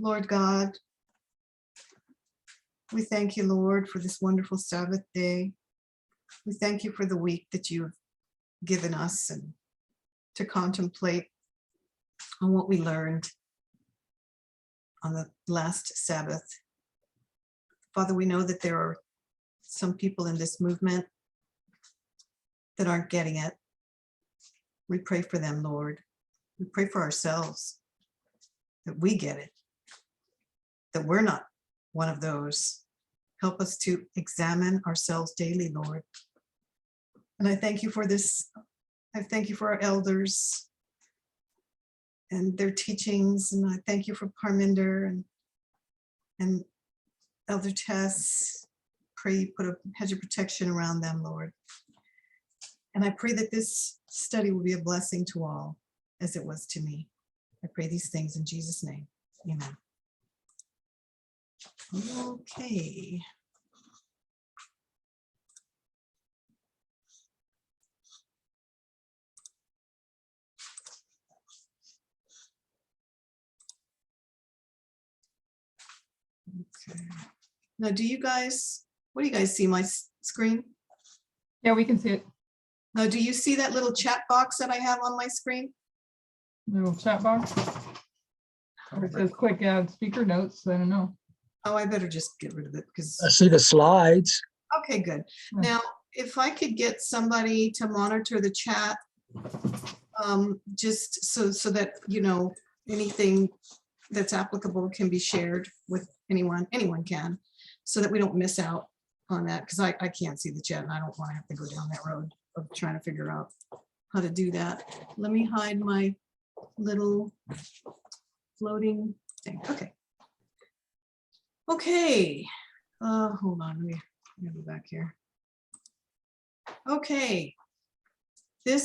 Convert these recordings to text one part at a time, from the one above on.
Lord God, we thank you, Lord, for this wonderful Sabbath day. We thank you for the week that you have given us and to contemplate on what we learned on the last Sabbath. Father, we know that there are some people in this movement that aren't getting it. We pray for them, Lord. We pray for ourselves that we get it, that we're not one of those. Help us to examine ourselves daily, Lord. And I thank you for this. I thank you for our elders and their teachings. And I thank you for Parminder and Elder Tess. Pray you put a hedge of protection around them, Lord. And I pray that this study will be a blessing to all, as it was to me. I pray these things in Jesus' name. Amen. Okay. Okay. Now, what do you guys see my screen? Yeah, we can see it. Now, do you see that little chat box that I have on my screen? Little chat box. It says quick add speaker notes. I don't know. Oh, I better just get rid of it because. I see the slides. Okay, good. Now, if I could get somebody to monitor the chat, just so that, you know, anything that's applicable can be shared with anyone can, so that we don't miss out on that, because I can't see the chat and I don't want to have to go down that road of trying to figure out how to do that. Let me hide my little floating thing. Okay. Okay. Hold on. Let me go back here. Okay. Now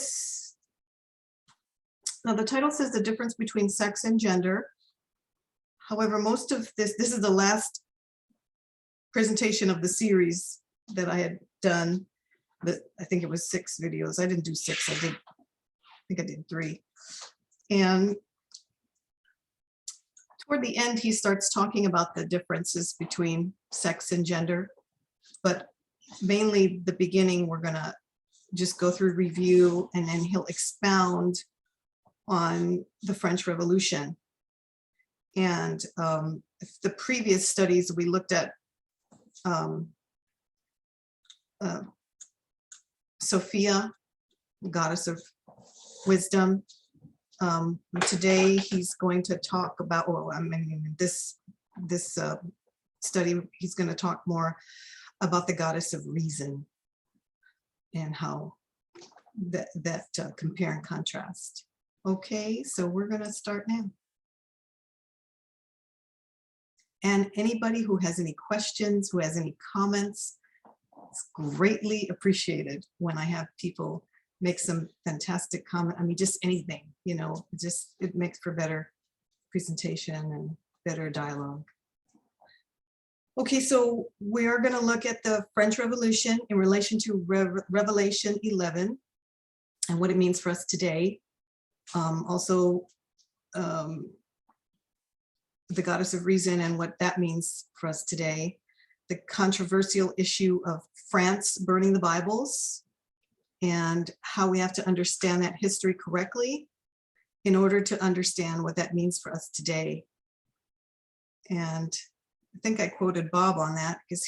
the title says the difference between sex and gender. However, most of this is the last presentation of the series that I had done. But I think it was 6 videos. I didn't do 6. I think I did 3. And toward the end, he starts talking about the differences between sex and gender. But mainly the beginning, we're going to just go through review, and then he'll expound on the French Revolution. And the previous studies we looked at Sophia, goddess of wisdom. Today he's going to talk about, this study, he's going to talk more about the goddess of reason and how that compare and contrast. Okay, so we're going to start now. And anybody who has any questions, who has any comments, it's greatly appreciated when I have people make some fantastic comment. I mean, just anything, you know, it makes for better presentation and better dialogue. Okay, so we are going to look at the French Revolution in relation to Revelation 11 and what it means for us today. Also, the goddess of reason and what that means for us today. The controversial issue of France burning the Bibles and how we have to understand that history correctly in order to understand what that means for us today. And I think I quoted Bob on that because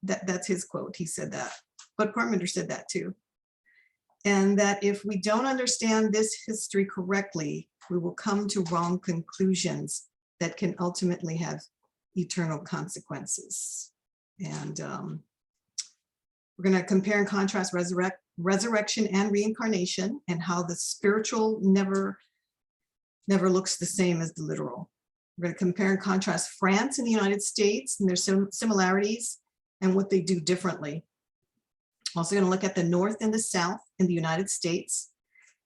that's his quote. He said that, but Parminder said that too. And that if we don't understand this history correctly, we will come to wrong conclusions that can ultimately have eternal consequences. And we're going to compare and contrast resurrection and reincarnation, and how the spiritual never looks the same as the literal. We're going to compare and contrast France and the United States and their similarities and what they do differently. Also going to look at the North and the South in the United States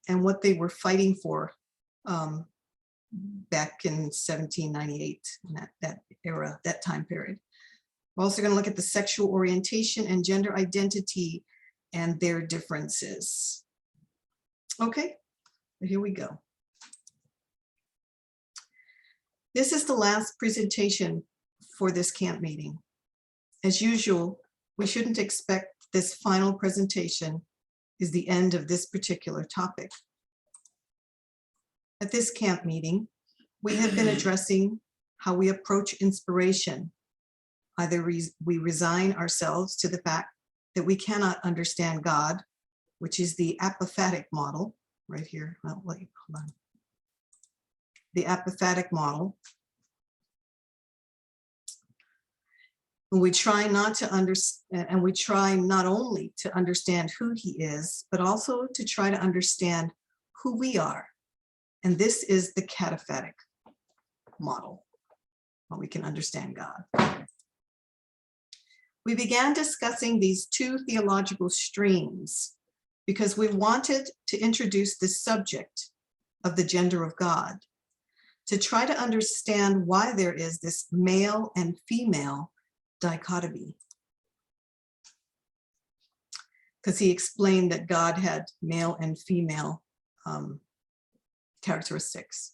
and what they were fighting for back in 1798, in that era, that time period. We're also going to look at the sexual orientation and gender identity and their differences. Okay, here we go. This is the last presentation for this camp meeting. As usual, we shouldn't expect this final presentation is the end of this particular topic. At this camp meeting, we have been addressing how we approach inspiration. Either we resign ourselves to the fact that we cannot understand God, which is the apophatic model, right here. Oh, wait, hold on. The apophatic model. And we try not to understand, and we try not only to understand who he is, but also to try to understand who we are. And this is the cataphatic model, how we can understand God. We began discussing these two theological streams because we wanted to introduce the subject of the gender of God, to try to understand why there is this male and female dichotomy. Because he explained that God had male and female characteristics.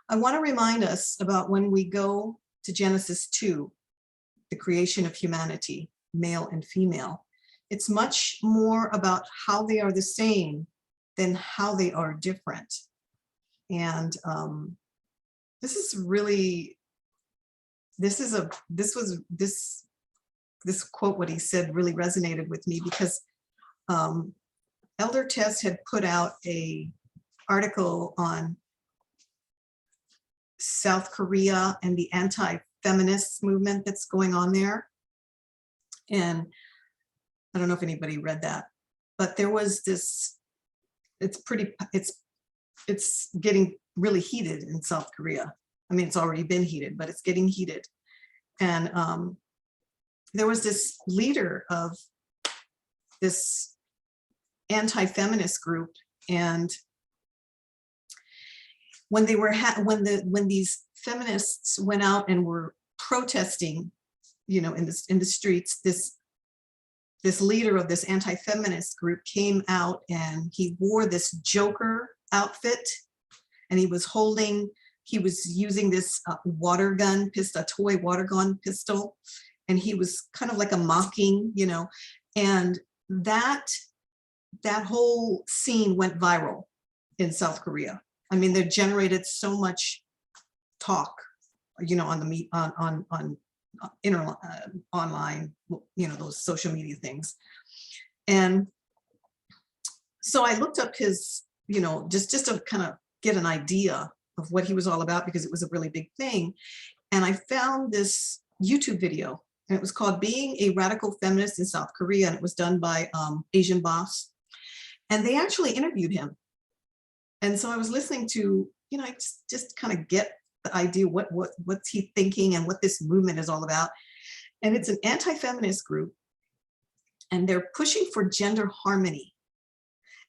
I want to remind us about when we go to Genesis 2, the creation of humanity, male and female. It's much more about how they are the same than how they are different. And this quote, what he said really resonated with me, because Elder Tess had put out a article on South Korea and the anti-feminist movement that's going on there. And I don't know if anybody read that, but there was this, it's getting really heated in South Korea. I mean, it's already been heated, but it's getting heated. And there was this leader of this anti-feminist group, and when they were when these feminists went out and were protesting, you know, in the streets, this leader of this anti-feminist group came out and he wore this Joker outfit, and he was using this water gun pistol, a toy water gun pistol, and he was kind of like a mocking, you know, and that whole scene went viral in South Korea. I mean, they generated so much talk, you know, on the online, you know, those social media things. And so I looked up his, you know, just to kind of get an idea of what he was all about, because it was a really big thing. And I found this YouTube video, and it was called Being a Radical Feminist in South Korea, and it was done by Asian Boss. And they actually interviewed him. And so I was listening to, you know, I just kind of get the idea what's he thinking and what this movement is all about. And it's an anti-feminist group, and they're pushing for gender harmony.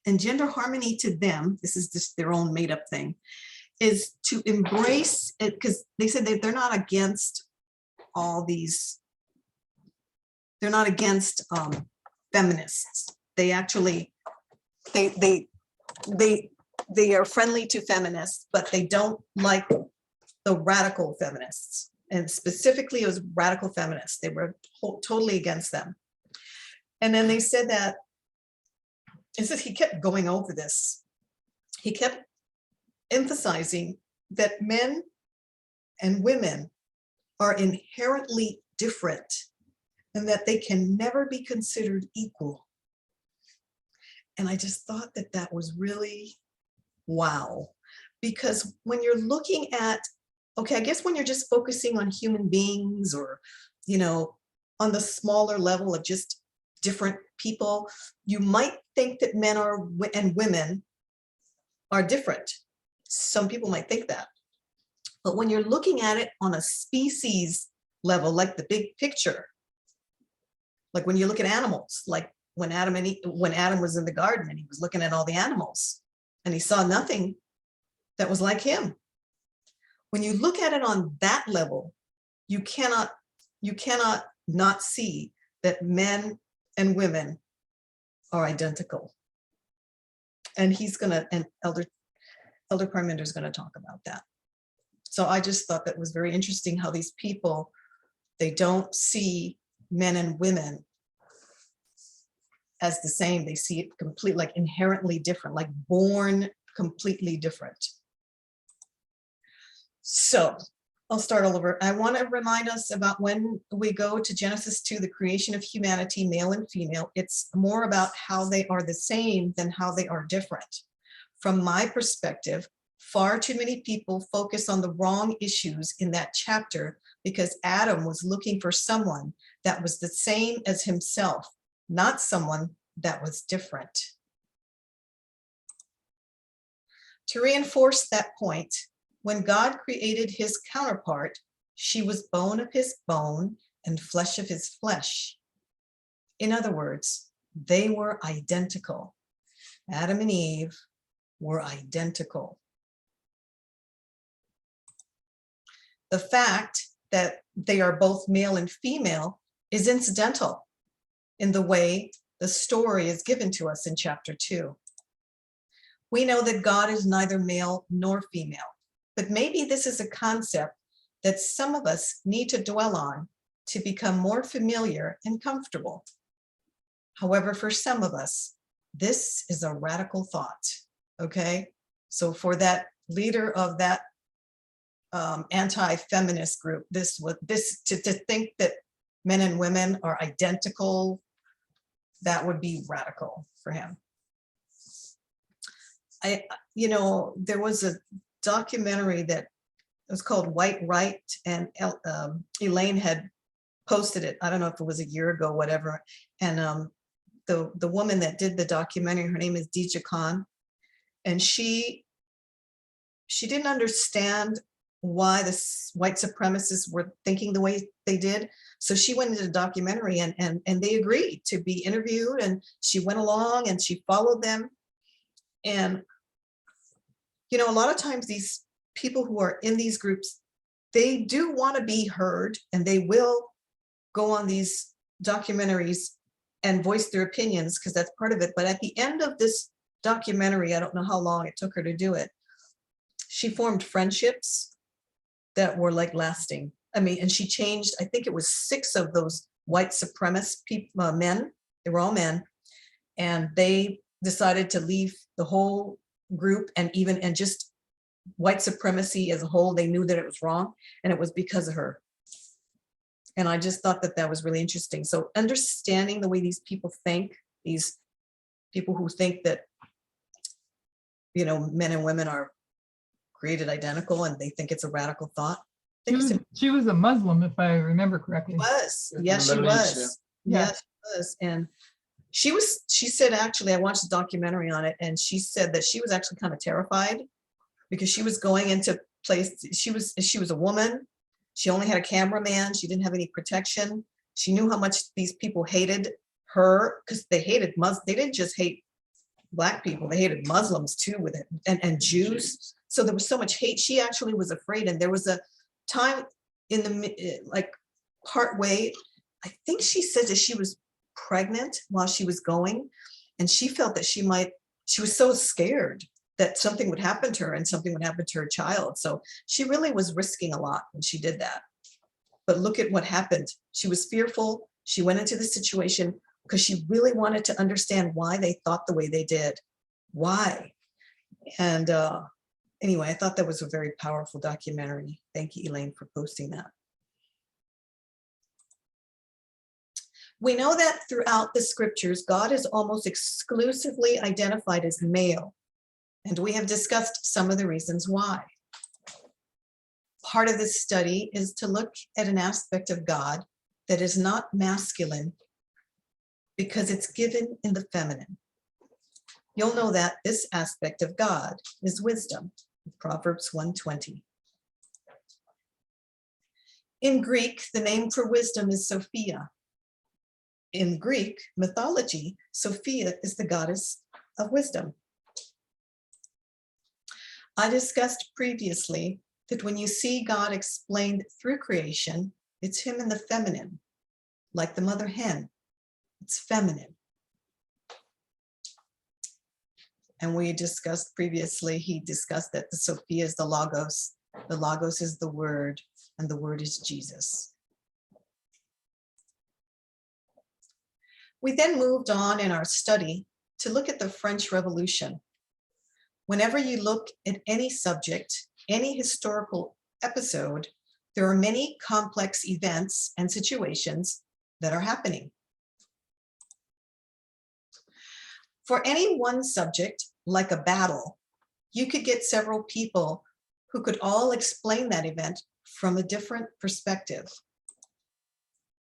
And gender harmony to them, this is just their own made up thing, is to embrace it, because they said that they're not against all these, they're not against feminists. They actually, they are friendly to feminists, but they don't like the radical feminists. And specifically, it was radical feminists. They were totally against them. And then they said that, it says he kept going over this. He kept emphasizing that men and women are inherently different and that they can never be considered equal. And I just thought that that was really wow, because when you're looking at, okay, I guess when you're just focusing on human beings, or, you know, on the smaller level of just different people, you might think that men and women are different. Some people might think that. But when you're looking at it on a species level, like the big picture, like when you look at animals, like when Adam was in the garden and he was looking at all the animals and he saw nothing that was like him. When you look at it on that level, you cannot not see that men and women are identical. And Elder Parmenter is going to talk about that. So I just thought that was very interesting how these people, they don't see men and women as the same. They see it complete, like inherently different, like born completely different. So I'll start all over. I want to remind us about when we go to Genesis 2, the creation of humanity, male and female, it's more about how they are the same than how they are different. From my perspective, far too many people focus on the wrong issues in that chapter because Adam was looking for someone that was the same as himself, not someone that was different. To reinforce that point, when God created his counterpart, she was bone of his bone and flesh of his flesh. In other words, they were identical. Adam and Eve were identical. The fact that they are both male and female is incidental in the way the story is given to us in chapter 2. We know that God is neither male nor female, but maybe this is a concept that some of us need to dwell on to become more familiar and comfortable. However, for some of us, this is a radical thought, okay? So for that leader of that anti-feminist group, to think that men and women are identical, that would be radical for him. There was a documentary that was called White Right, and Elaine had posted it. I don't know if it was a year ago, whatever. And the woman that did the documentary, her name is Deeja Khan, and she didn't understand why the white supremacists were thinking the way they did. So she went into the documentary and they agreed to be interviewed, and she went along and she followed them. And, a lot of times these people who are in these groups, they do want to be heard, and they will go on these documentaries and voice their opinions because that's part of it. But at the end of this documentary, I don't know how long it took her to do it, she formed friendships that were like lasting. I mean, and she changed, I think it was 6 of those white supremacist men, they were all men, and they decided to leave the whole group and just white supremacy as a whole. They knew that it was wrong, and it was because of her. And I just thought that was really interesting. So understanding the way these people think, these people who think that, men and women are created identical, and they think it's a radical thought. She was a Muslim, if I remember correctly. Yes, she was. Yeah. Yes, she was. And she said, actually, I watched a documentary on it, and she said that she was actually kind of terrified because she was going into place. She was a woman. She only had a cameraman. She didn't have any protection. She knew how much these people hated her because they hated Muslims. They didn't just hate Black people. They hated Muslims too, with it, and Jews. So there was so much hate. She actually was afraid. And there was a time in the part way, I think she said that she was pregnant while she was going, and she felt that she was so scared that something would happen to her and something would happen to her child. So she really was risking a lot when she did that. But look at what happened. She was fearful. She went into the situation because she really wanted to understand why they thought the way they did. Why? And anyway, I thought that was a very powerful documentary. Thank you, Elaine, for posting that. We know that throughout the scriptures, God is almost exclusively identified as male, and we have discussed some of the reasons why. Part of this study is to look at an aspect of God that is not masculine because it's given in the feminine. You'll know that this aspect of God is wisdom, Proverbs 1:20. In Greek, the name for wisdom is Sophia. In Greek mythology, Sophia is the goddess of wisdom. I discussed previously that when you see God explained through creation, it's him in the feminine, like the mother hen. It's feminine. And we discussed previously, he discussed that the Sophia is the Logos The Logos is the Word, and the Word is Jesus. We then moved on in our study to look at the French Revolution. Whenever you look at any subject, any historical episode, there are many complex events and situations that are happening. For any one subject, like a battle, you could get several people who could all explain that event from a different perspective.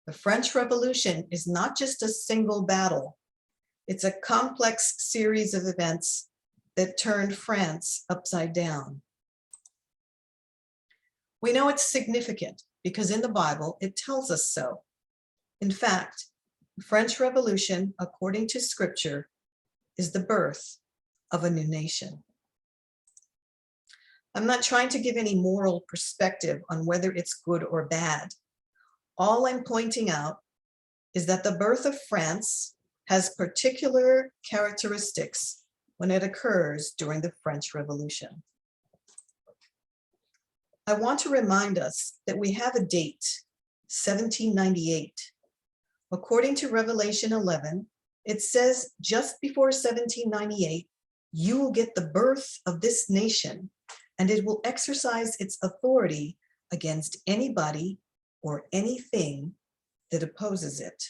The French Revolution is not just a single battle. It's a complex series of events that turned France upside down. We know it's significant because in the Bible, it tells us so. In fact, the French Revolution, according to Scripture, is the birth of a new nation. I'm not trying to give any moral perspective on whether it's good or bad. All I'm pointing out is that the birth of France has particular characteristics when it occurs during the French Revolution. I want to remind us that we have a date, 1798. According to Revelation 11, it says just before 1798, you will get the birth of this nation, and it will exercise its authority against anybody or anything that opposes it.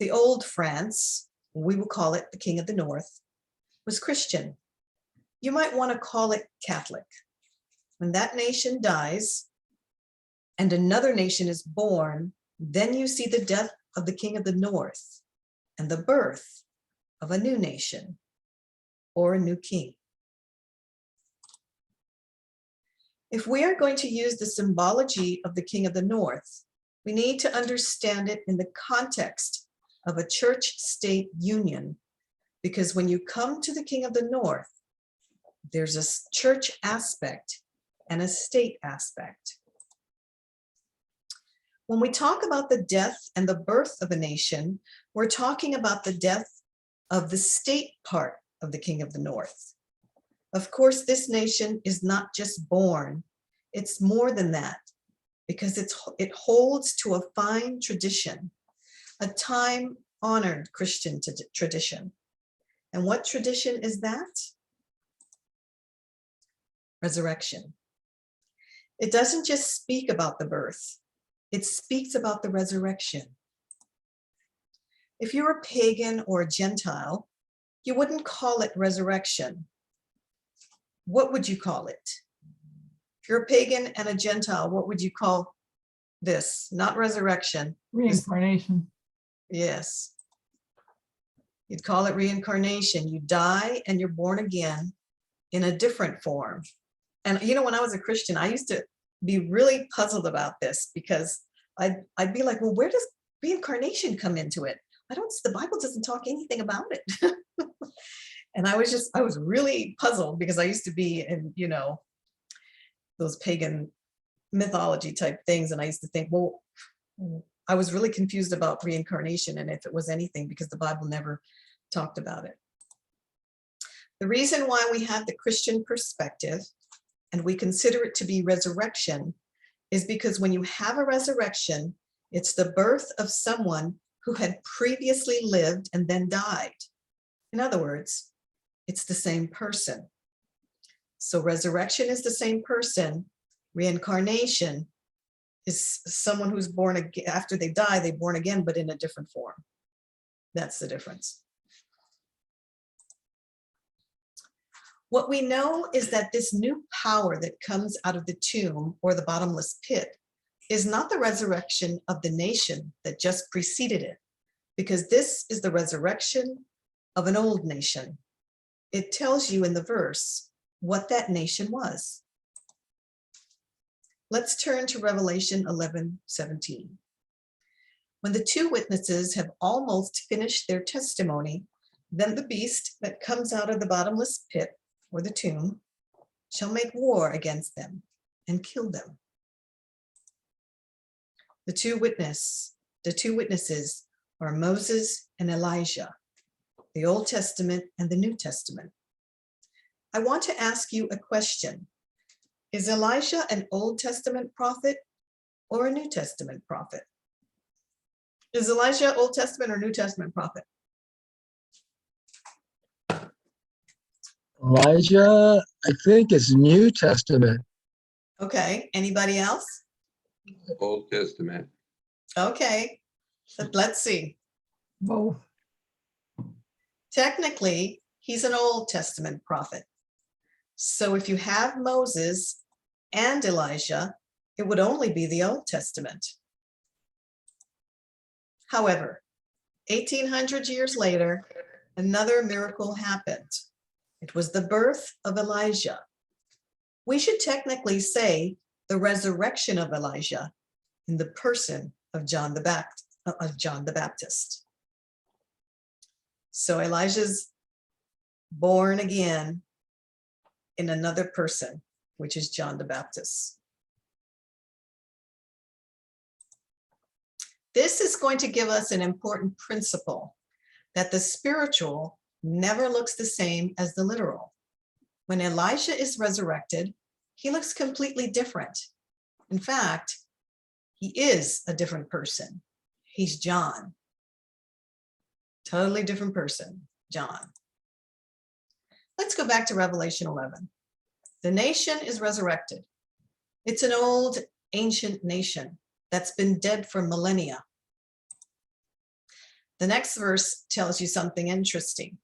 The old France, we will call it the King of the North, was Christian. You might want to call it Catholic. When that nation dies and another nation is born, then you see the death of the King of the North and the birth of a new nation or a new king. If we are going to use the symbology of the King of the North, we need to understand it in the context of a church-state union, because when you come to the King of the North, there's a church aspect and a state aspect. When we talk about the death and the birth of a nation, we're talking about the death of the state part of the King of the North. Of course, this nation is not just born, it's more than that, because it holds to a fine tradition, a time-honored Christian tradition. And what tradition is that? Resurrection. It doesn't just speak about the birth, it speaks about the resurrection. If you're a pagan or a Gentile, you wouldn't call it resurrection. What would you call it? If you're a pagan and a Gentile, what would you call this? Not resurrection. Reincarnation. Yes. You'd call it reincarnation. You die and you're born again in a different form. And you know, when I was a Christian, I used to be really puzzled about this, because I'd be like, well, where does reincarnation come into it? The Bible doesn't talk anything about it. And I was really puzzled, because I used to be in, you know, those pagan mythology type things. And I used to think, well, I was really confused about reincarnation and if it was anything, because the Bible never talked about it. The reason why we have the Christian perspective and we consider it to be resurrection is because when you have a resurrection, it's the birth of someone who had previously lived and then died. In other words, it's the same person. So resurrection is the same person. Reincarnation is someone who's born again. After they die, they're born again, but in a different form. That's the difference. What we know is that this new power that comes out of the tomb or the bottomless pit is not the resurrection of the nation that just preceded it, because this is the resurrection of an old nation. It tells you in the verse what that nation was. Let's turn to Revelation 11:17. When the two witnesses have almost finished their testimony, then the beast that comes out of the bottomless pit or the tomb shall make war against them and kill them. The two witnesses are Moses and Elijah, the Old Testament and the New Testament. I want to ask you a question. Is Elisha an Old Testament prophet or a New Testament prophet? Is Elisha Old Testament or New Testament prophet? Elijah, I think, is New Testament. Okay, anybody else? Old Testament. Okay, but let's see. Both. Technically, he's an Old Testament prophet. So if you have Moses and Elijah, it would only be the Old Testament. However, 1800 years later, another miracle happened. It was the birth of Elijah. We should technically say the resurrection of Elijah in the person of John the Baptist. So Elijah's born again in another person, which is John the Baptist. This is going to give us an important principle that the spiritual never looks the same as the literal. When Elijah is resurrected, he looks completely different. In fact, he is a different person. He's John. Totally different person, John. Let's go back to Revelation 11. The nation is resurrected. It's an old, ancient nation that's been dead for millennia. The next verse tells you something interesting.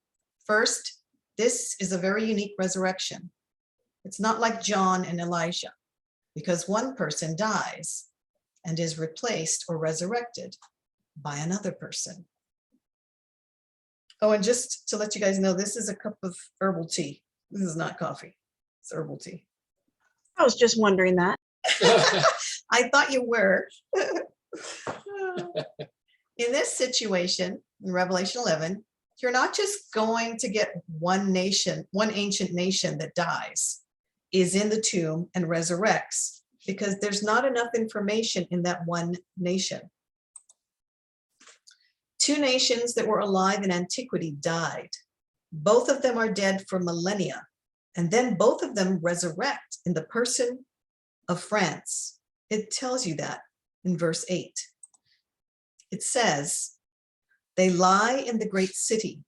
First, this is a very unique resurrection. It's not like John and Elijah, because one person dies and is replaced or resurrected by another person. Oh, and just to let you guys know, this is a cup of herbal tea. This is not coffee, it's herbal tea. I was just wondering that. I thought you were. In this situation, in Revelation 11, you're not just going to get one nation, one ancient nation that dies, is in the tomb and resurrects, because there's not enough information in that one nation. Two nations that were alive in antiquity died. Both of them are dead for millennia, and then both of them resurrect in the person of France. It tells you that in verse 8. It says, they lie in the great city,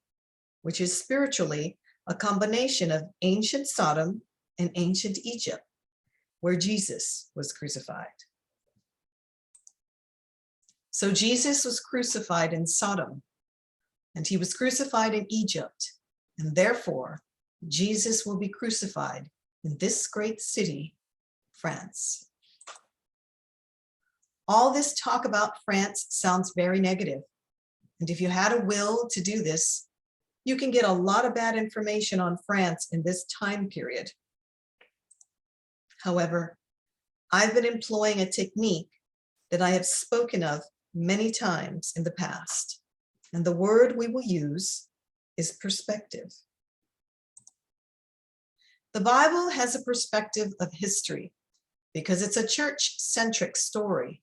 which is spiritually a combination of ancient Sodom and ancient Egypt, where Jesus was crucified. So Jesus was crucified in Sodom, and he was crucified in Egypt, and therefore Jesus will be crucified in this great city, France. All this talk about France sounds very negative. And if you had a will to do this, you can get a lot of bad information on France in this time period. However, I've been employing a technique that I have spoken of many times in the past, and the word we will use is perspective. The Bible has a perspective of history because it's a church-centric story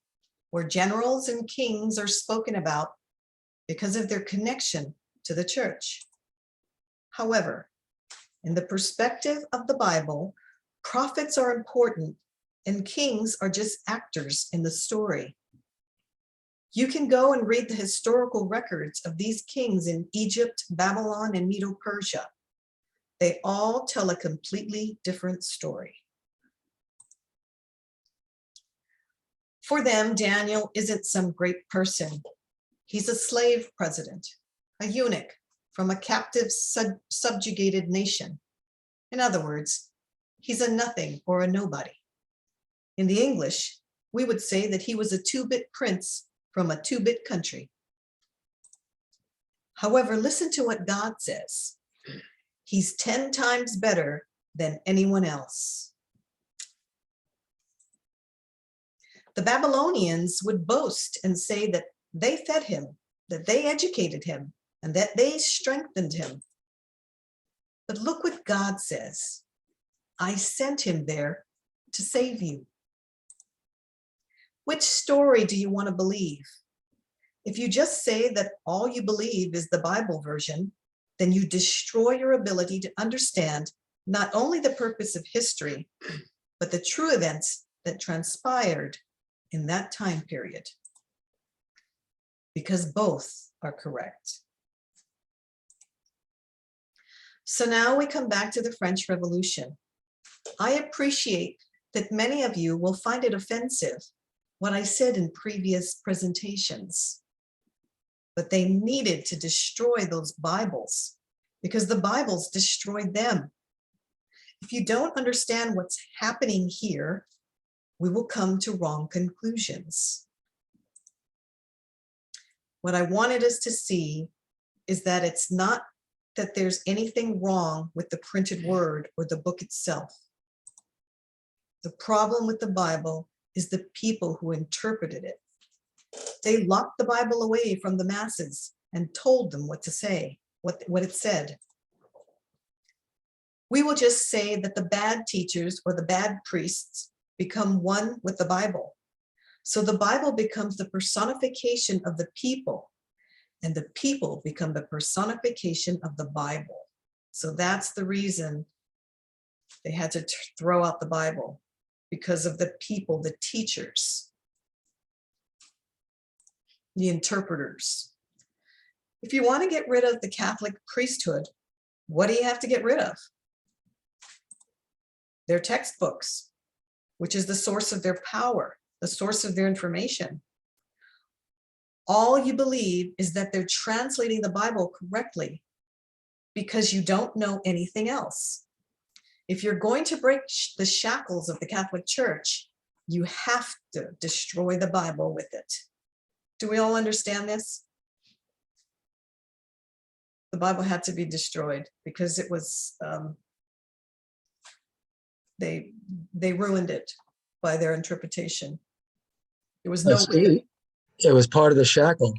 where generals and kings are spoken about because of their connection to the church. However, in the perspective of the Bible, prophets are important and kings are just actors in the story. You can go and read the historical records of these kings in Egypt, Babylon, and Medo-Persia. They all tell a completely different story. For them, Daniel isn't some great person. He's a slave president, a eunuch from a captive subjugated nation. In other words, he's a nothing or a nobody. In the English, we would say that he was a two-bit prince from a two-bit country. However, listen to what God says. He's 10 times better than anyone else. The Babylonians would boast and say that they fed him, that they educated him, and that they strengthened him. But look what God says. I sent him there to save you. Which story do you want to believe? If you just say that all you believe is the Bible version, then you destroy your ability to understand not only the purpose of history, but the true events that transpired in that time period, because both are correct. So now we come back to the French Revolution. I appreciate that many of you will find it offensive what I said in previous presentations, but they needed to destroy those Bibles because the Bibles destroyed them. If you don't understand what's happening here, we will come to wrong conclusions. What I wanted us to see is that it's not that there's anything wrong with the printed word or the book itself. The problem with the Bible is the people who interpreted it. They locked the Bible away from the masses and told them what to say, what it said. We will just say that the bad teachers or the bad priests become one with the Bible. So the Bible becomes the personification of the people, and the people become the personification of the Bible. So that's the reason they had to throw out the Bible, because of the people, the teachers, the interpreters. If you want to get rid of the Catholic priesthood, what do you have to get rid of? Their textbooks, which is the source of their power, the source of their information. All you believe is that they're translating the Bible correctly because you don't know anything else. If you're going to break the shackles of the Catholic Church, you have to destroy the Bible with it. Do we all understand this? The Bible had to be destroyed because it was, they ruined it by their interpretation. There was no way. It was part of the shackle.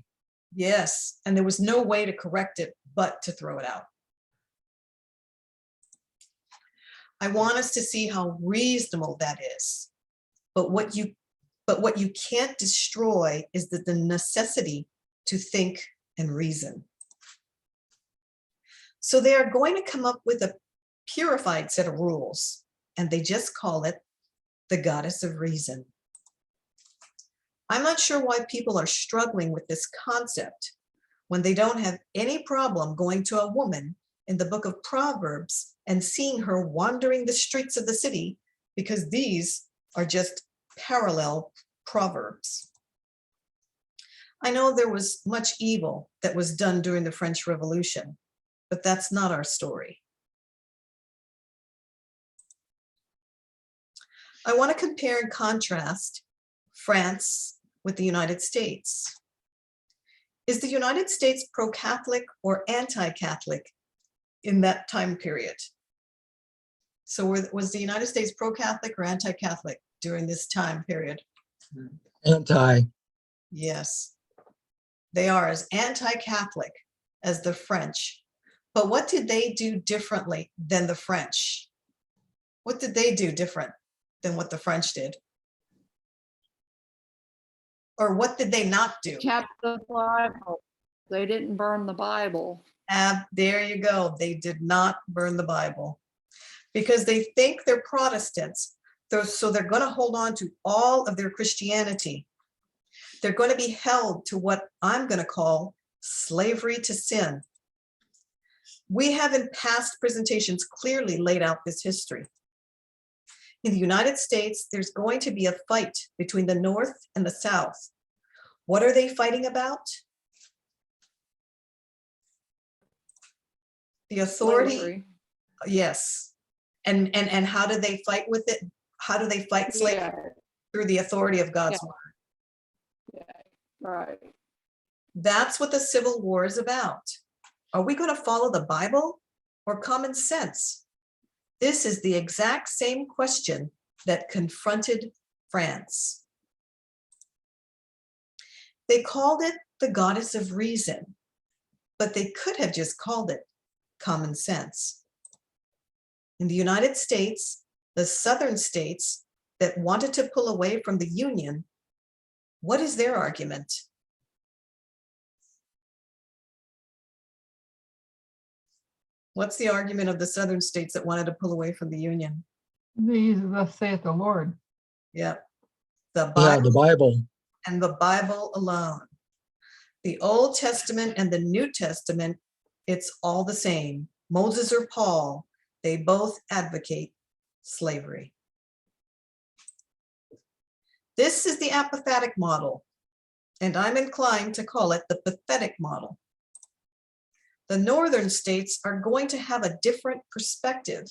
Yes, and there was no way to correct it but to throw it out. I want us to see how reasonable that is. But what you can't destroy is the necessity to think and reason. So they are going to come up with a purified set of rules, and they just call it the goddess of reason. I'm not sure why people are struggling with this concept when they don't have any problem going to a woman in the book of Proverbs and seeing her wandering the streets of the city, because these are just parallel proverbs. I know there was much evil that was done during the French Revolution, but that's not our story. I want to compare and contrast France with the United States. Is the United States pro-Catholic or anti-Catholic in that time period? So was the United States pro-Catholic or anti-Catholic during this time period? Anti. Yes, they are as anti-Catholic as the French. But what did they do differently than the French? What did they do different than what the French did? Or what did they not do? Kept the Bible. They didn't burn the Bible. There you go. They did not burn the Bible because they think they're Protestants. So they're going to hold on to all of their Christianity. They're going to be held to what I'm going to call slavery to sin. We have in past presentations clearly laid out this history. In the United States, there's going to be a fight between the North and the South. What are they fighting about? The authority. Slavery. Yes. And how do they fight with it? How do they fight slavery? Yeah. Through the authority of God's Yeah. word. Yeah. Right. That's what the Civil War is about. Are we going to follow the Bible or common sense? This is the exact same question that confronted France. They called it the goddess of reason, but they could have just called it common sense. In the United States, the southern states that wanted to pull away from the Union, what is their argument? What's the argument of the southern states that wanted to pull away from the Union? These, thus saith the Lord. Yep. The Yeah, Bible the Bible. and the Bible alone. The Old Testament and the New Testament, it's all the same. Moses or Paul, they both advocate slavery. This is the apophatic model, and I'm inclined to call it the pathetic model. The northern states are going to have a different perspective.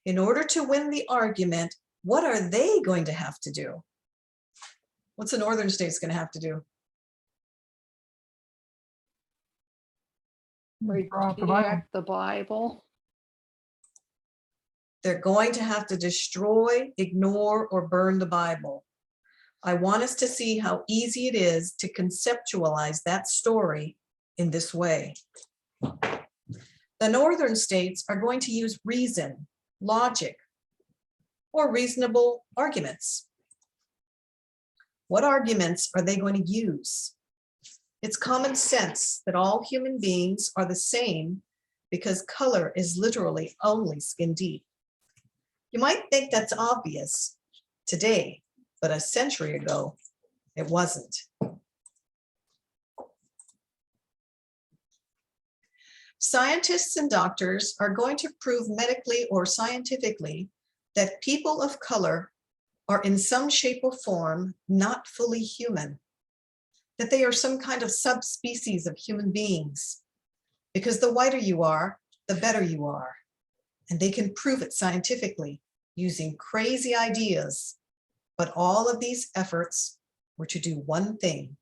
In order to win the argument, what are they going to have to do? What's the northern states going to have to do? Drop the Bible. Reject the Bible. They're going to have to destroy, ignore, or burn the Bible. I want us to see how easy it is to conceptualize that story in this way. The northern states are going to use reason, logic, or reasonable arguments. What arguments are they going to use? It's common sense that all human beings are the same because color is literally only skin deep. You might think that's obvious today, but a century ago, it wasn't. Scientists and doctors are going to prove medically or scientifically that people of color are in some shape or form not fully human, that they are some kind of subspecies of human beings, because the whiter you are, the better you are. And they can prove it scientifically using crazy ideas. But all of these efforts were to do one thing.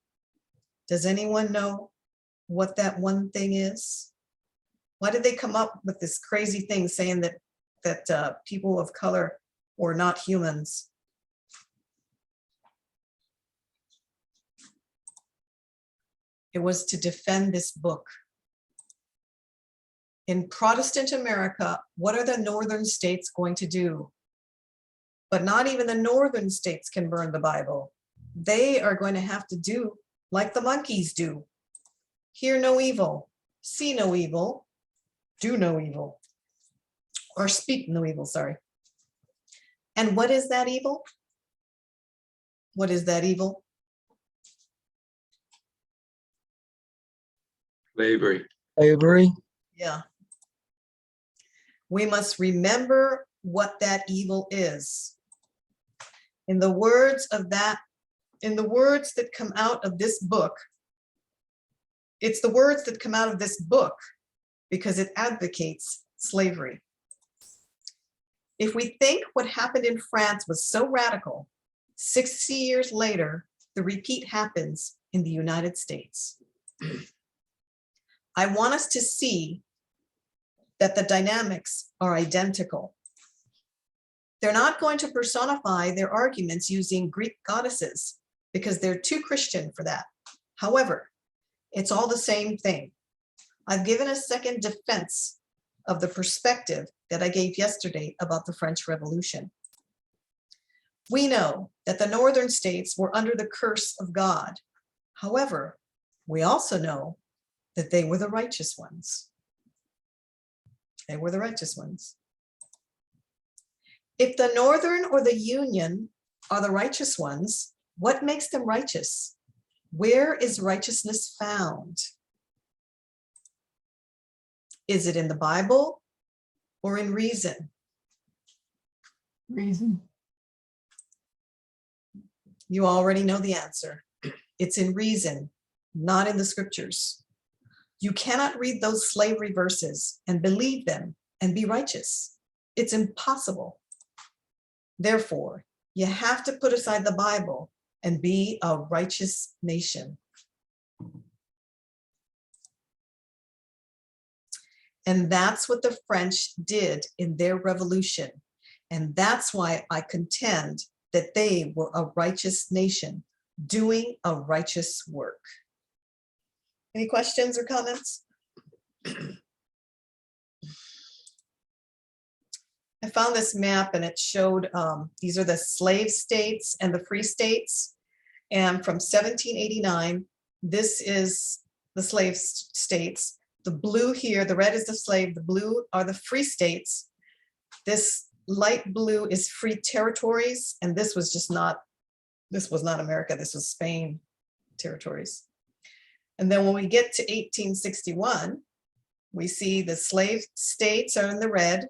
Does anyone know what that one thing is? Why did they come up with this crazy thing saying that people of color were not humans? It was to defend this book. In Protestant America, what are the northern states going to do? But not even the northern states can burn the Bible. They are going to have to do like the monkeys do. Hear no evil, see no evil, do no evil, or speak no evil, sorry. And what is that evil? What is that evil? Slavery. Slavery. Yeah. We must remember what that evil is. In the words that come out of this book, it's the words that come out of this book because it advocates slavery. If we think what happened in France was so radical, 60 years later, the repeat happens in the United States. I want us to see that the dynamics are identical. They're not going to personify their arguments using Greek goddesses because they're too Christian for that. However, it's all the same thing. I've given a second defense of the perspective that I gave yesterday about the French Revolution. We know that the northern states were under the curse of God. However, we also know that they were the righteous ones. They were the righteous ones. If the Northern or the Union are the righteous ones, what makes them righteous? Where is righteousness found? Is it in the Bible or in reason? Reason. You already know the answer. It's in reason, not in the scriptures. You cannot read those slavery verses and believe them and be righteous. It's impossible. Therefore, you have to put aside the Bible and be a righteous nation. And that's what the French did in their revolution. And that's why I contend that they were a righteous nation doing a righteous work. Any questions or comments? I found this map and it showed these are the slave states and the free states. And from 1789, this is the slave states. The blue here, the red is the slave, the blue are the free states. This light blue is free territories, and this was not America, this was Spain territories. And then when we get to 1861, we see the slave states are in the red.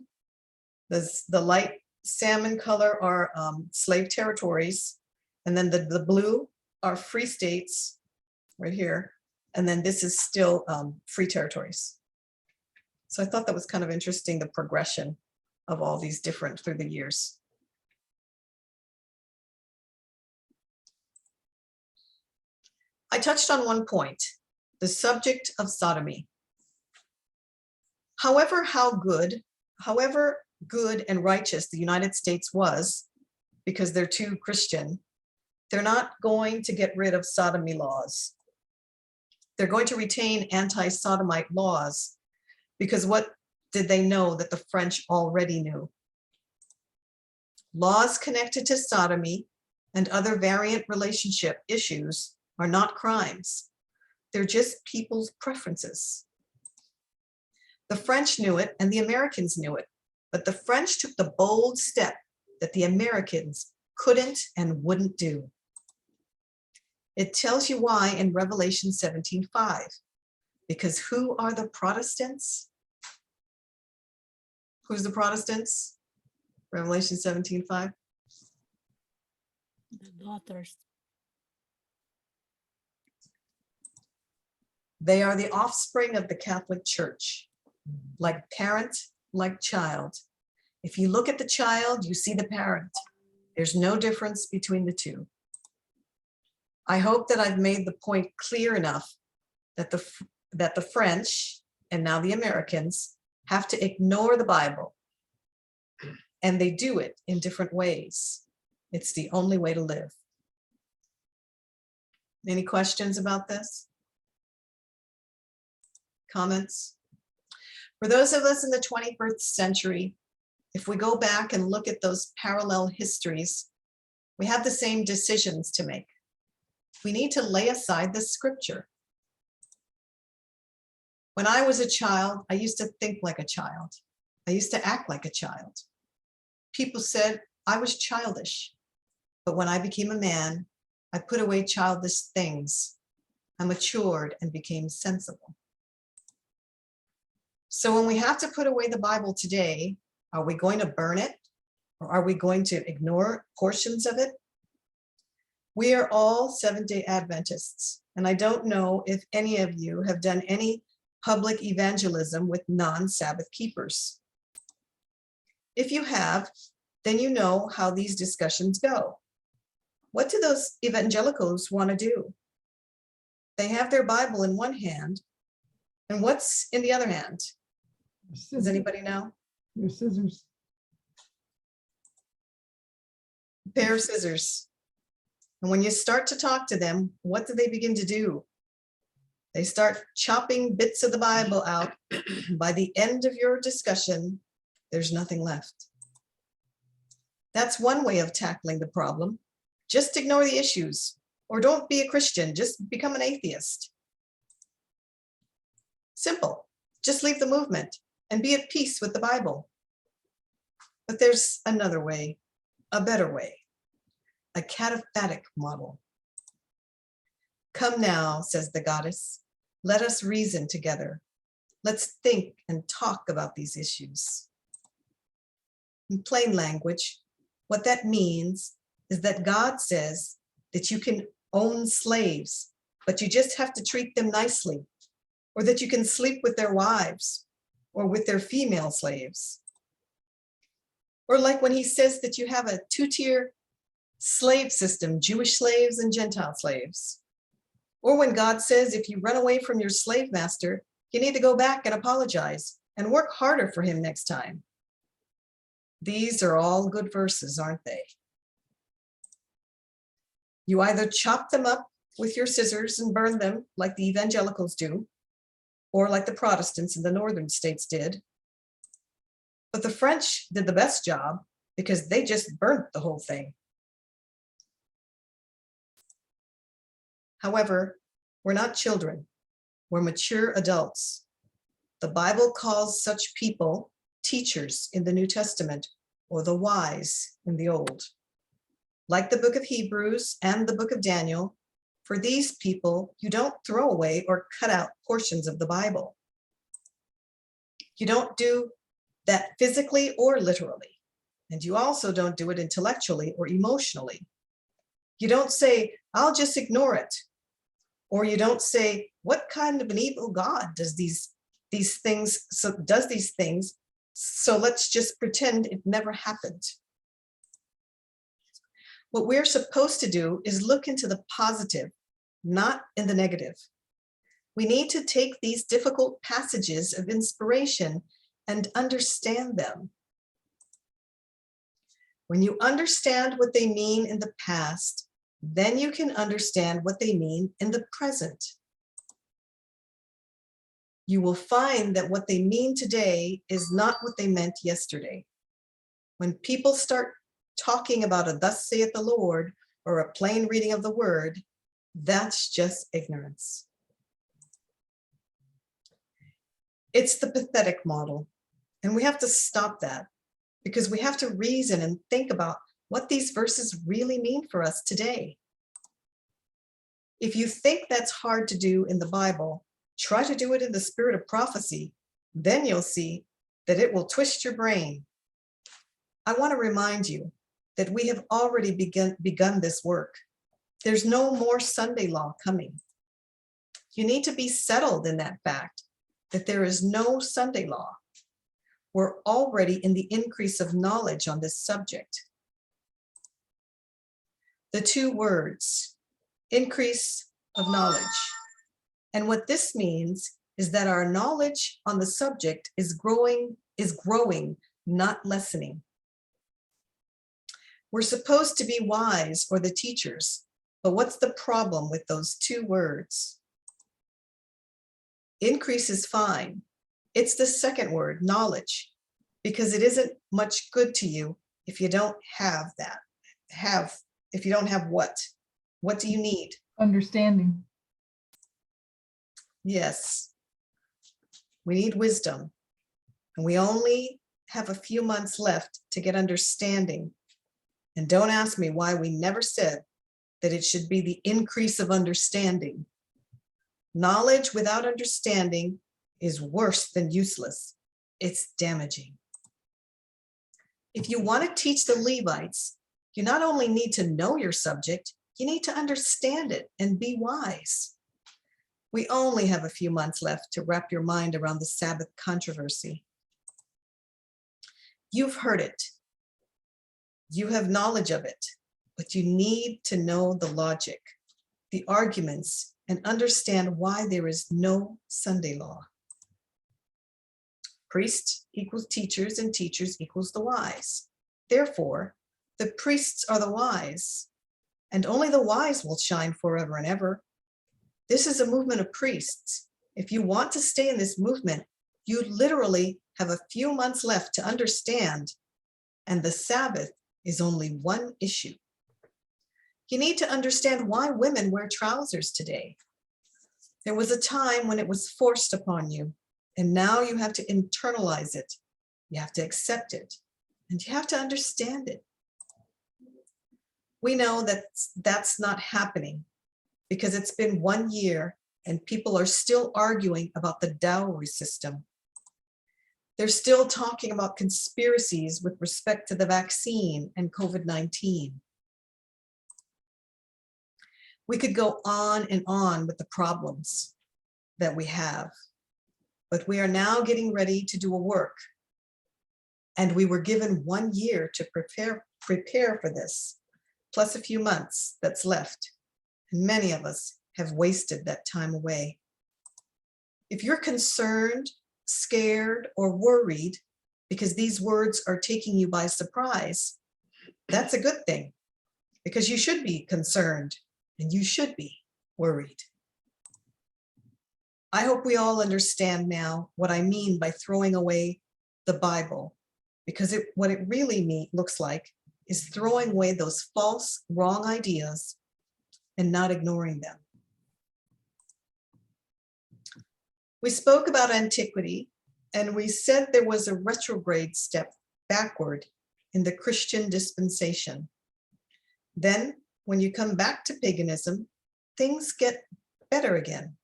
The light salmon color are slave territories. And then the blue are free states right here. And then this is still free territories. So I thought that was kind of interesting, the progression of all these different through the years. I touched on one point, the subject of sodomy. However good and righteous the United States was, because they're too Christian, they're not going to get rid of sodomy laws. They're going to retain anti-sodomite laws, because what did they know that the French already knew? Laws connected to sodomy and other variant relationship issues are not crimes. They're just people's preferences. The French knew it and the Americans knew it, but the French took the bold step that the Americans couldn't and wouldn't do. It tells you why in Revelation 17:5, because who are the Protestants? Who's the Protestants? Revelation 17:5. The daughters. They are the offspring of the Catholic Church, like parent, like child. If you look at the child, you see the parent. There's no difference between the two. I hope that I've made the point clear enough that the French and now the Americans have to ignore the Bible. And they do it in different ways. It's the only way to live. Any questions about this? Comments? For those of us in the 21st century, if we go back and look at those parallel histories, we have the same decisions to make. We need to lay aside the scripture. When I was a child, I used to think like a child. I used to act like a child. People said I was childish, but when I became a man, I put away childish things. I matured and became sensible. So when we have to put away the Bible today, are we going to burn it? Or are we going to ignore portions of it? We are all Seventh-day Adventists, and I don't know if any of you have done any public evangelism with non-Sabbath keepers. If you have, then you know how these discussions go. What do those evangelicals want to do? They have their Bible in one hand, and what's in the other hand? Does anybody know? Your scissors. A pair of scissors. And when you start to talk to them, what do they begin to do? They start chopping bits of the Bible out. By the end of your discussion, there's nothing left. That's one way of tackling the problem. Just ignore the issues, or don't be a Christian, just become an atheist. Simple. Just leave the movement and be at peace with the Bible. But there's another way, a better way, a cataphatic model. Come now, says the goddess, let us reason together. Let's think and talk about these issues. In plain language, what that means is that God says that you can own slaves, but you just have to treat them nicely, or that you can sleep with their wives or with their female slaves. Or like when he says that you have a two-tier slave system, Jewish slaves and Gentile slaves. Or when God says if you run away from your slave master, you need to go back and apologize and work harder for him next time. These are all good verses, aren't they? You either chop them up with your scissors and burn them like the evangelicals do, or like the Protestants in the northern states did. But the French did the best job because they just burnt the whole thing. However, we're not children, we're mature adults. The Bible calls such people teachers in the New Testament, or the wise in the old. Like the book of Hebrews and the book of Daniel, for these people, you don't throw away or cut out portions of the Bible. You don't do that physically or literally, and you also don't do it intellectually or emotionally. You don't say, I'll just ignore it. Or you don't say, what kind of an evil God does these things, so let's just pretend it never happened. What we're supposed to do is look into the positive, not in the negative. We need to take these difficult passages of inspiration and understand them. When you understand what they mean in the past, then you can understand what they mean in the present. You will find that what they mean today is not what they meant yesterday. When people start talking about a thus saith the Lord or a plain reading of the word, that's just ignorance. It's the pathetic model, and we have to stop that because we have to reason and think about what these verses really mean for us today. If you think that's hard to do in the Bible, try to do it in the spirit of prophecy. Then you'll see that it will twist your brain. I want to remind you that we have already begun this work. There's no more Sunday law coming. You need to be settled in that fact that there is no Sunday law. We're already in the increase of knowledge on this subject. The two words, increase of knowledge. And what this means is that our knowledge on the subject is growing, not lessening. We're supposed to be wise or the teachers, but what's the problem with those two words? Increase is fine. It's the second word, knowledge, because it isn't much good to you if you don't have that. If you don't have what? What do you need? Understanding. Yes, we need wisdom, and we only have a few months left to get understanding. And don't ask me why we never said that it should be the increase of understanding. Knowledge without understanding is worse than useless. It's damaging. If you want to teach the Levites, you not only need to know your subject, you need to understand it and be wise. We only have a few months left to wrap your mind around the Sabbath controversy. You've heard it. You have knowledge of it, but you need to know the logic, the arguments, and understand why there is no Sunday law. Priest equals teachers, and teachers equals the wise. Therefore, the priests are the wise, and only the wise will shine forever and ever. This is a movement of priests. If you want to stay in this movement, you literally have a few months left to understand, and the Sabbath is only one issue. You need to understand why women wear trousers today. There was a time when it was forced upon you, and now you have to internalize it. You have to accept it, and you have to understand it. We know that that's not happening because it's been 1 year and people are still arguing about the dowry system. They're still talking about conspiracies with respect to the vaccine and COVID-19. We could go on and on with the problems that we have, but we are now getting ready to do a work. And we were given 1 year to prepare for this, plus a few months that's left. And many of us have wasted that time away. If you're concerned, scared, or worried because these words are taking you by surprise, that's a good thing, because you should be concerned and you should be worried. I hope we all understand now what I mean by throwing away the Bible, because what it really looks like is throwing away those false, wrong ideas and not ignoring them. We spoke about antiquity, and we said there was a retrograde step backward in the Christian dispensation. Then, when you come back to paganism, things get better again.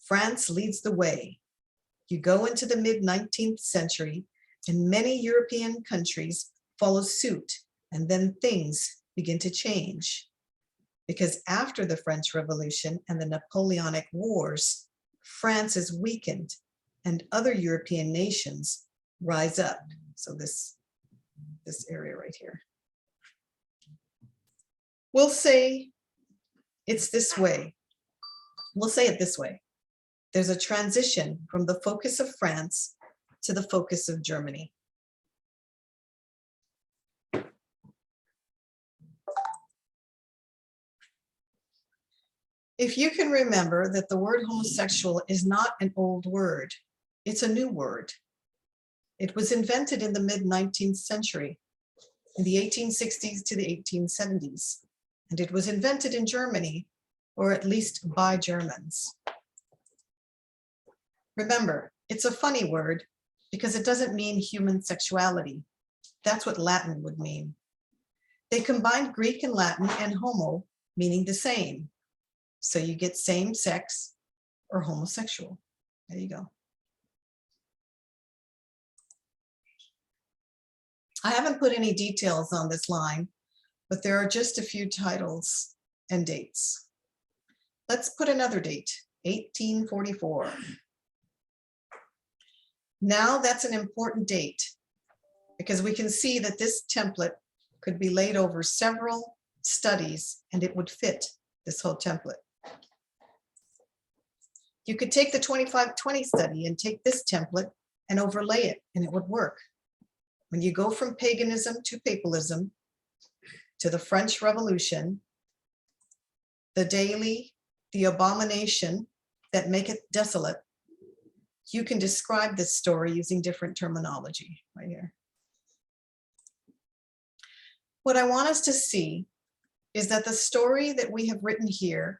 France leads the way. You go into the mid-19th century, and many European countries follow suit, and then things begin to change. Because after the French Revolution and the Napoleonic Wars, France is weakened and other European nations rise up. So this area right here. We'll say it's this way. We'll say it this way. There's a transition from the focus of France to the focus of Germany. If you can remember that the word homosexual is not an old word, it's a new word. It was invented in the mid-19th century, in the 1860s to the 1870s, and it was invented in Germany, or at least by Germans. Remember, it's a funny word because it doesn't mean human sexuality. That's what Latin would mean. They combined Greek and Latin and homo, meaning the same. So you get same sex or homosexual. There you go. I haven't put any details on this line, but there are just a few titles and dates. Let's put another date, 1844. Now that's an important date because we can see that this template could be laid over several studies and it would fit this whole template. You could take the 2520 study and take this template and overlay it and it would work. When you go from paganism to papalism, to the French Revolution, the daily, the abomination that make it desolate, you can describe this story using different terminology right here. What I want us to see is that the story that we have written here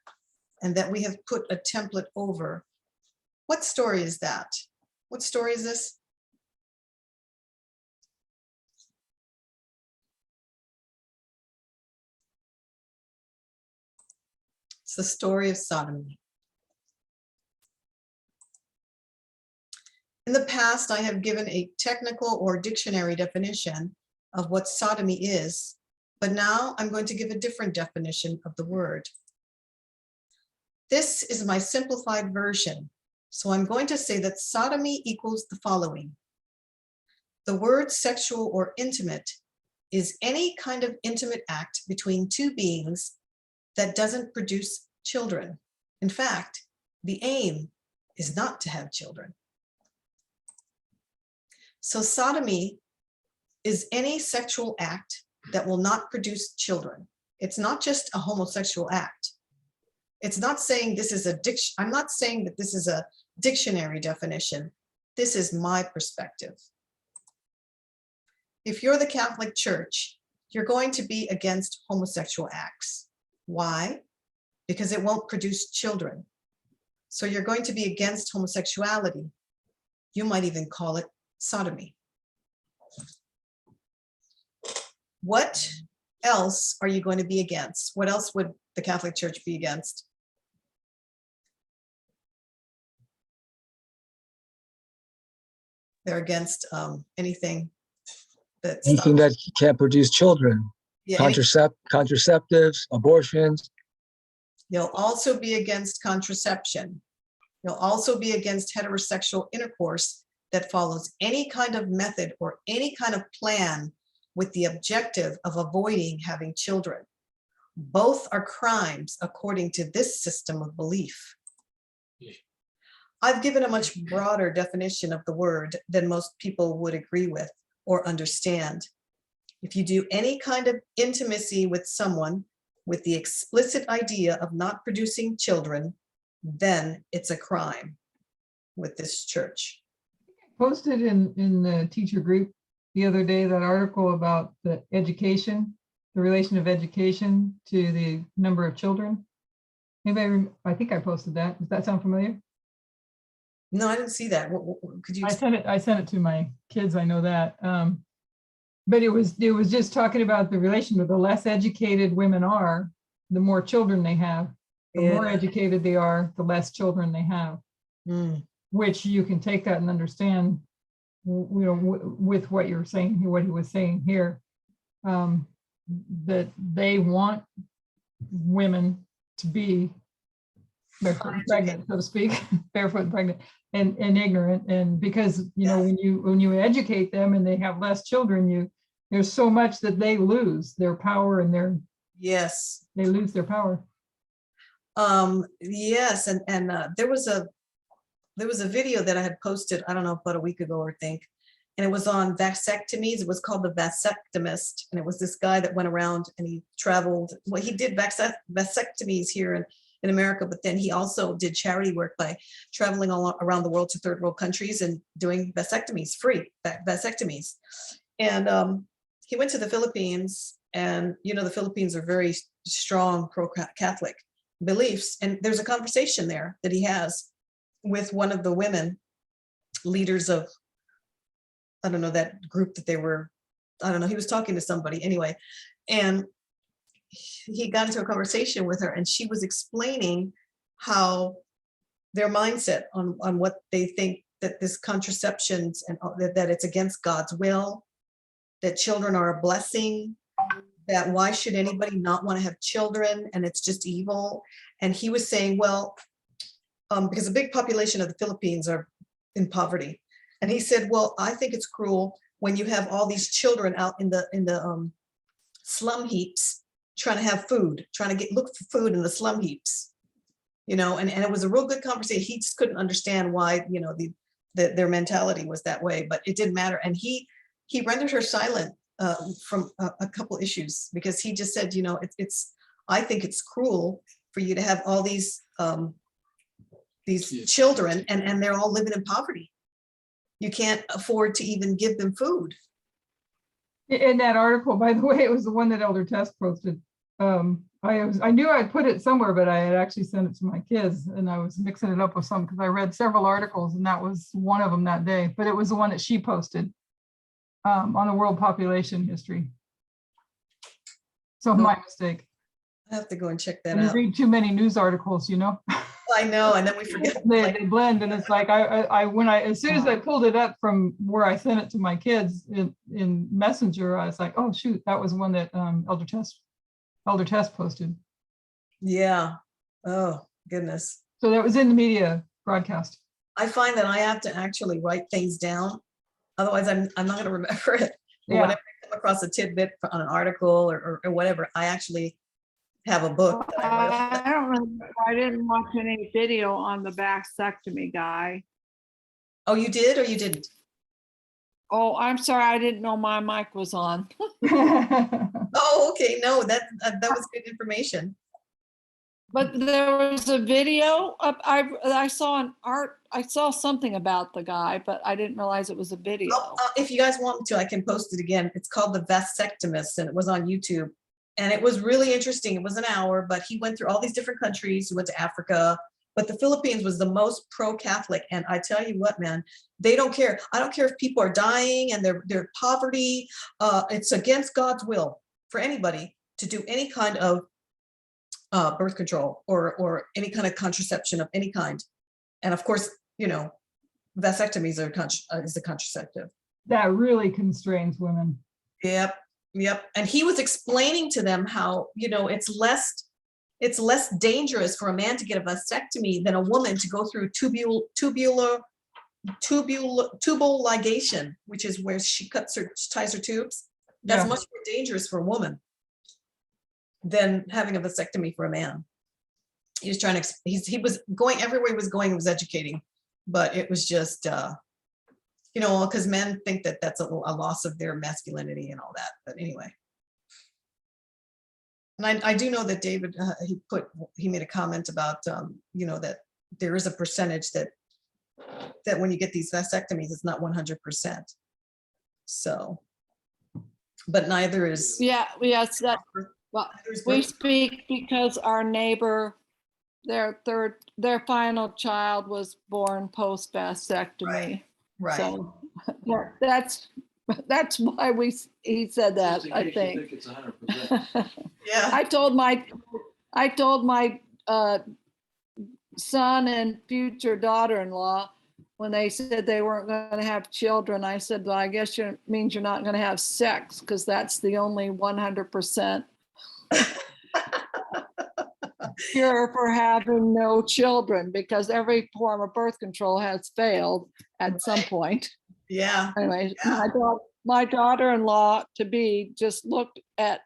and that we have put a template over, what story is that? What story is this? It's the story of sodomy. In the past, I have given a technical or dictionary definition of what sodomy is, but now I'm going to give a different definition of the word. This is my simplified version. So I'm going to say that sodomy equals the following. The word sexual or intimate is any kind of intimate act between two beings that doesn't produce children. In fact, the aim is not to have children. So sodomy is any sexual act that will not produce children. It's not just a homosexual act. It's not saying this is I'm not saying that this is a dictionary definition. This is my perspective. If you're the Catholic Church, you're going to be against homosexual acts. Why? Because it won't produce children. So you're going to be against homosexuality. You might even call it sodomy. What else are you going to be against? What else would the Catholic Church be against? They're against anything that's Anything that can't produce children, contraceptives, abortions. You'll also be against contraception. You'll also be against heterosexual intercourse that follows any kind of method or any kind of plan with the objective of avoiding having children. Both are crimes according to this system of belief. I've given a much broader definition of the word than most people would agree with or understand. If you do any kind of intimacy with someone with the explicit idea of not producing children, then it's a crime with this church. Posted in the teacher group the other day, that article about the education, the relation of education to the number of children. Anybody, I think I posted that. Does that sound familiar? No, I didn't see that. Could you? I sent it to my kids. I know that. But it was just talking about the relation of the less educated women are, the more children they have. The more Yeah. educated they are, the less children they have, Mm. which you can take that and understand, with what you're saying, what he was saying here, that they want women to be barefoot and pregnant, so to speak, barefoot and pregnant and ignorant. And because, when you educate them and they have less children, there's so much that they lose their power and Yes. they lose their power. Yes, and there was a video that I had posted, I don't know, about a week ago, I think, and it was on vasectomies. It was called The Vasectomist, and it was this guy that went around and he traveled. Well, he did vasectomies here in America, but then he also did charity work by traveling all around the world to third world countries and doing vasectomies, free vasectomies. And he went to the Philippines, and the Philippines are very strong pro-Catholic beliefs, and there's a conversation there that he has with one of the women leaders of, I don't know, that group that they were, I don't know, he was talking to somebody anyway, and he got into a conversation with her, and she was explaining how their mindset on what they think, that this contraceptions and that it's against God's will, that children are a blessing, that why should anybody not want to have children, and it's just evil. And he was saying, well, because a big population of the Philippines are in poverty. And he said, well, I think it's cruel when you have all these children out in the slum heaps trying to have food, trying to look for food in the slum heaps, and it was a real good conversation. He just couldn't understand why, their mentality was that way, but it didn't matter. And he rendered her silent from a couple issues, because he just said, I think it's cruel for you to have all these children and they're all living in poverty. You can't afford to even give them food. In that article, by the way, it was the one that Elder Test posted. I knew I'd put it somewhere, but I had actually sent it to my kids, and I was mixing it up with some because I read several articles, and that was one of them that day. But it was the one that she posted on the world population history. So my mistake. I have to go and check that When you out. read too many news articles, I know, and then we forget. they blend, and it's like as soon as I pulled it up from where I sent it to my kids in Messenger, I was like, oh shoot, that was one that Elder Test posted. Yeah. Oh goodness. So that was in the media broadcast. I find that I have to actually write things down, otherwise I'm not going to remember it. But Yeah. whenever I come across a tidbit on an article or whatever, I actually have a book that I write. I don't remember. I didn't watch any video on the vasectomy guy. Oh, you did or you didn't? Oh, I'm sorry. I didn't know my mic was on. Oh, okay. No, that was good information. But there was a video up. I saw I saw something about the guy, but I didn't realize it was a video. If you guys want me to, I can post it again. It's called The Vasectomist, and it was on YouTube. And it was really interesting. It was an hour, but he went through all these different countries. He went to Africa, but the Philippines was the most pro-Catholic. And I tell you what, man, they don't care. I don't care if people are dying and they're poverty. It's against God's will for anybody to do any kind of birth control or any kind of contraception of any kind. And of course, vasectomies is a contraceptive. That really constrains women. Yep. And he was explaining to them how, it's less dangerous for a man to get a vasectomy than a woman to go through tubal ligation, which is where she ties her tubes. That's much more dangerous for a woman than having a vasectomy for a man. He was trying to, he was going everywhere he was going, he was educating, but it was just, because men think that that's a loss of their masculinity and all that. But anyway. And I do know that David, he made a comment about, that there is a percentage that when you get these vasectomies, it's not 100%. So, but neither is. Yeah, yes, well, we speak because our neighbor, their final child was born post vasectomy. Right. So that's That's why he said that, I think. It's 100%. Yeah. I told my son and future daughter-in-law, when they said they weren't going to have children, I said, well, I guess it means you're not going to have sex, because that's the only 100% cure for having no children, because every form of birth control has failed at some point. Yeah. Anyway, Yeah. my daughter-in-law to be just looked at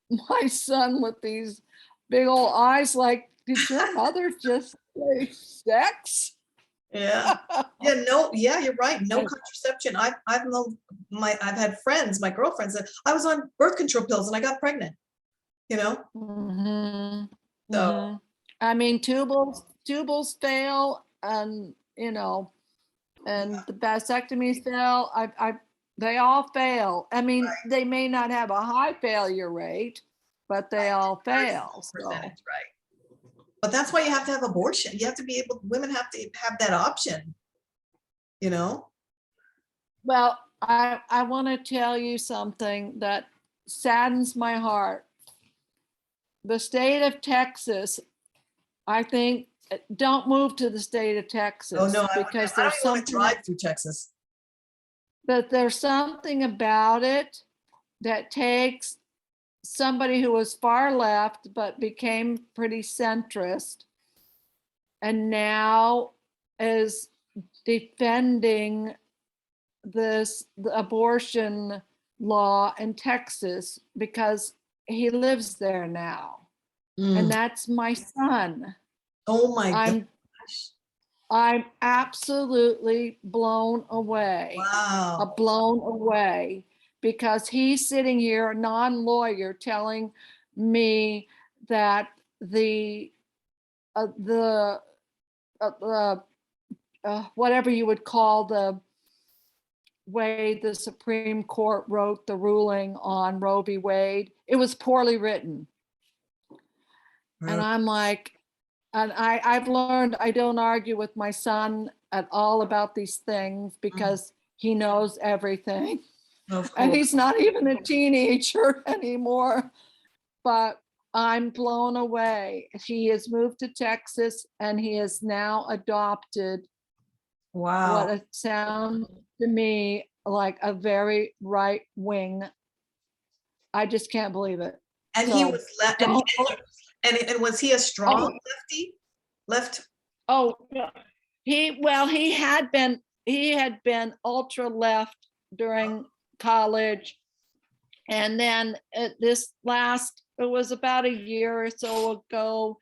my son with these big old eyes like, did your mother just say sex? Yeah. Yeah. No. Yeah. You're right. No contraception. I've had friends, my girlfriends, that I was on birth control pills and I got pregnant. You know. Mhm, So. mhm. I mean, tubals fail, and and the vasectomies fail. They all fail. I mean, they may not have a high failure rate, but they all fail. So. Percentage, right. But that's why you have to have abortion. You have to be able, women have to have that option, you know? Well, I want to tell you something that saddens my heart. The state of Texas, I think, don't move to the state of Texas. Oh, no, because I don't there's even want to something, drive through Texas. but there's something about it that takes somebody who was far left but became pretty centrist and now is defending the abortion law in Texas because he lives there now. And that's my son. Oh my gosh. I'm absolutely blown away. Wow. Blown away, because he's sitting here, a non-lawyer, telling me that whatever you would call the way the Supreme Court wrote the ruling on Roe v. Wade, it was poorly written. And I'm like, and I've learned I don't argue with my son at all about these things because he knows everything. Of And course. he's not even a teenager anymore. But I'm blown away. He has moved to Texas and he has now adopted Wow. what it sounds to me like a very right wing. I just can't believe it. And So he was left, and was he a strong Oh. lefty? Left? Oh, yeah. He had been ultra left during college. And then it was about a year or so ago,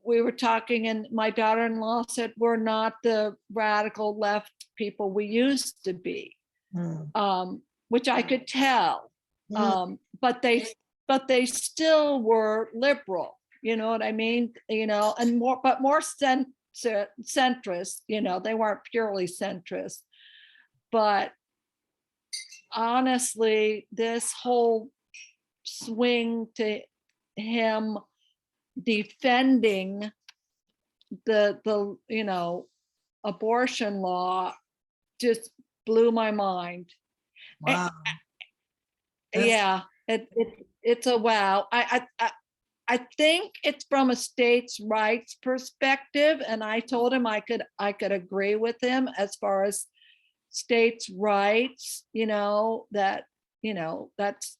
we were talking and my daughter-in-law said, we're not the radical left people we used to be, which I could tell. But they still were liberal, you know what I mean? And more centrist, they weren't purely centrist. But honestly, this whole swing to him defending the abortion law just blew my mind. Wow. Yeah, it's a wow. I think it's from a states' rights perspective, and I told him I could agree with him as far as states' rights. That's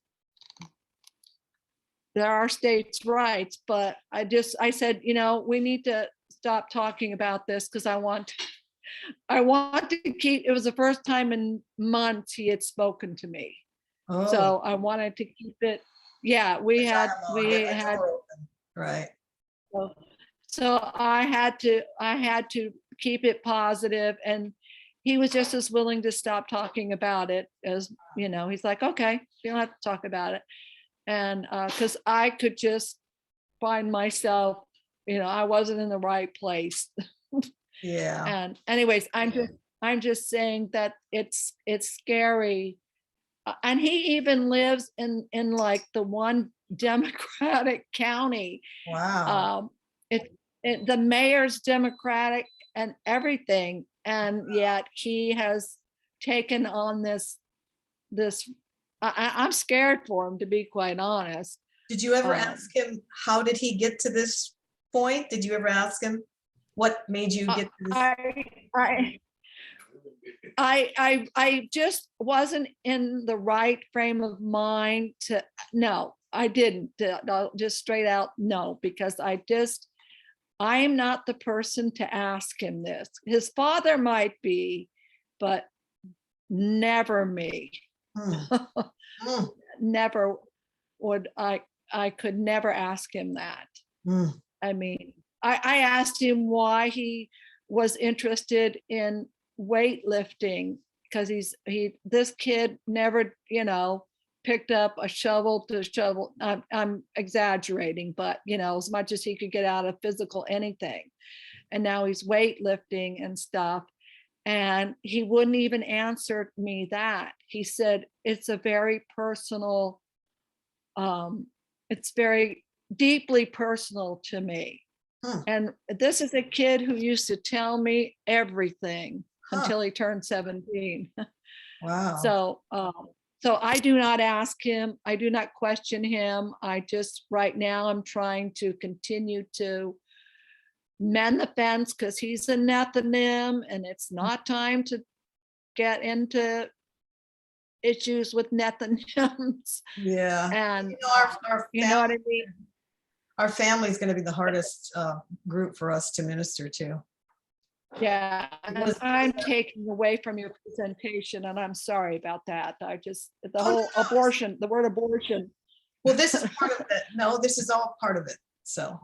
there are states' rights, but I said, we need to stop talking about this because I want to keep. It was the first time in months he had spoken to me. So I wanted to keep it. Yeah, we had. Right. So I had to keep it positive, and he was just as willing to stop talking about it as, he's like, okay, you don't have to talk about it. And because I could just find myself, I wasn't in the right place. Yeah. And anyways, I'm just saying that it's scary. And he even lives in like the one Democratic county. Wow. The mayor's Democratic and everything, and yet he has taken on this I'm scared for him, to be quite honest. Did you ever Um, ask him, how did he get to this point? Did you ever ask him what made you get to this? I just wasn't in the right frame of mind to, no, I didn't. I'll just straight out, no, because I am not the person to ask him this. His father might be, but never me. Hmm. Hmm. Never would I could never ask him that. Hmm. I mean, I asked him why he was interested in weightlifting, because this kid never, picked up a shovel to shovel. I'm exaggerating, but as much as he could get out of physical anything. And now he's weightlifting and stuff. And he wouldn't even answer me that. He said, it's a very personal, it's very deeply personal to me. Huh. And this is a kid who used to tell me everything Huh. until he turned 17. Wow. So I do not ask him. I do not question him. I just, right now, I'm trying to continue to mend the fence, because he's a Nethinim and it's not time to get into issues with Nethinims. Yeah. And Our you know what I mean? our family is going to be the hardest group for us to minister to. Yeah, and I'm taking away from your presentation, and I'm sorry about that. The whole abortion, the word abortion. Well, this is part of it. No, this is all part of it. So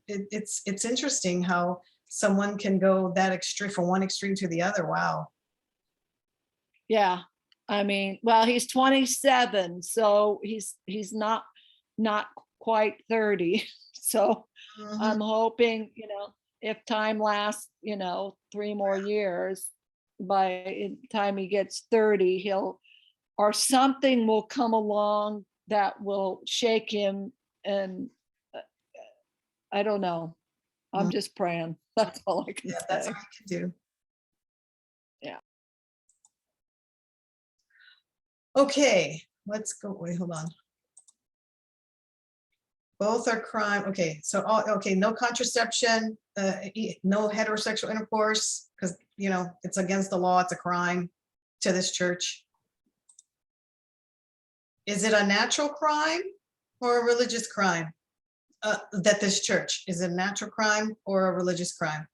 it's interesting how someone can go that extreme, from one extreme to the other. Wow. Yeah, I mean, well, he's 27, so he's not quite 30. So Mhm. I'm hoping, if time lasts, 3 more years, by the time he gets 30, or something will come along that will shake him. And I don't know. I'm just praying. That's all I can Yeah, that's say. all you can do. Yeah. Okay, let's go. Wait, hold on. Both are crime. Okay, so okay, no contraception, no heterosexual intercourse, because it's against the law. It's a crime to this church. Is it a natural crime or a religious crime? That this church, is it a natural crime or a religious crime?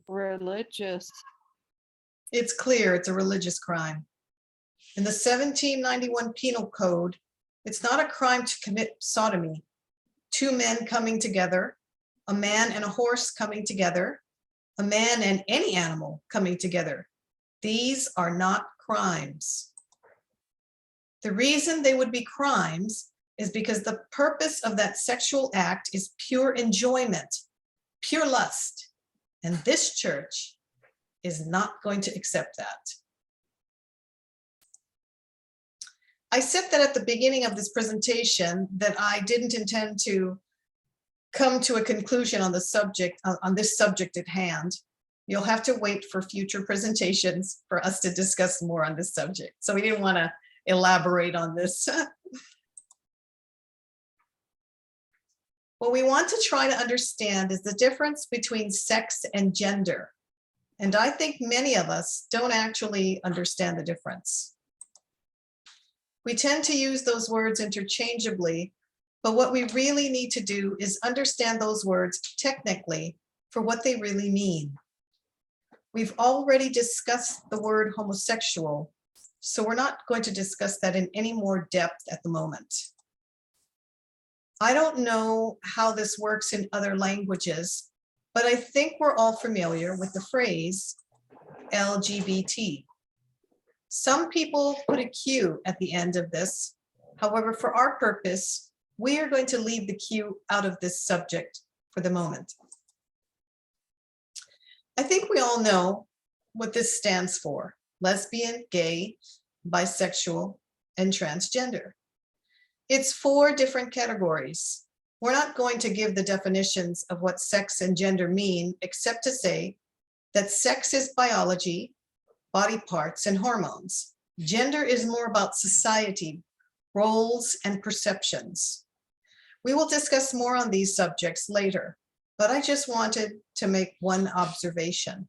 Religious. It's clear it's a religious crime. In the 1791 Penal Code, it's not a crime to commit sodomy. 2 men coming together, a man and a horse coming together, a man and any animal coming together. These are not crimes. The reason they would be crimes is because the purpose of that sexual act is pure enjoyment, pure lust. And this church is not going to accept that. I said that at the beginning of this presentation that I didn't intend to come to a conclusion on the subject, on this subject at hand. You'll have to wait for future presentations for us to discuss more on this subject. So we didn't want to elaborate on this. What we want to try to understand is the difference between sex and gender. And I think many of us don't actually understand the difference. We tend to use those words interchangeably, but what we really need to do is understand those words technically for what they really mean. We've already discussed the word homosexual, so we're not going to discuss that in any more depth at the moment. I don't know how this works in other languages, but I think we're all familiar with the phrase LGBT. Some people put a Q at the end of this. However, for our purpose, we are going to leave the Q out of this subject for the moment. I think we all know what this stands for: lesbian, gay, bisexual, and transgender. It's 4 different categories. We're not going to give the definitions of what sex and gender mean, except to say that sex is biology, body parts, and hormones. Gender is more about society, roles, and perceptions. We will discuss more on these subjects later, but I just wanted to make one observation.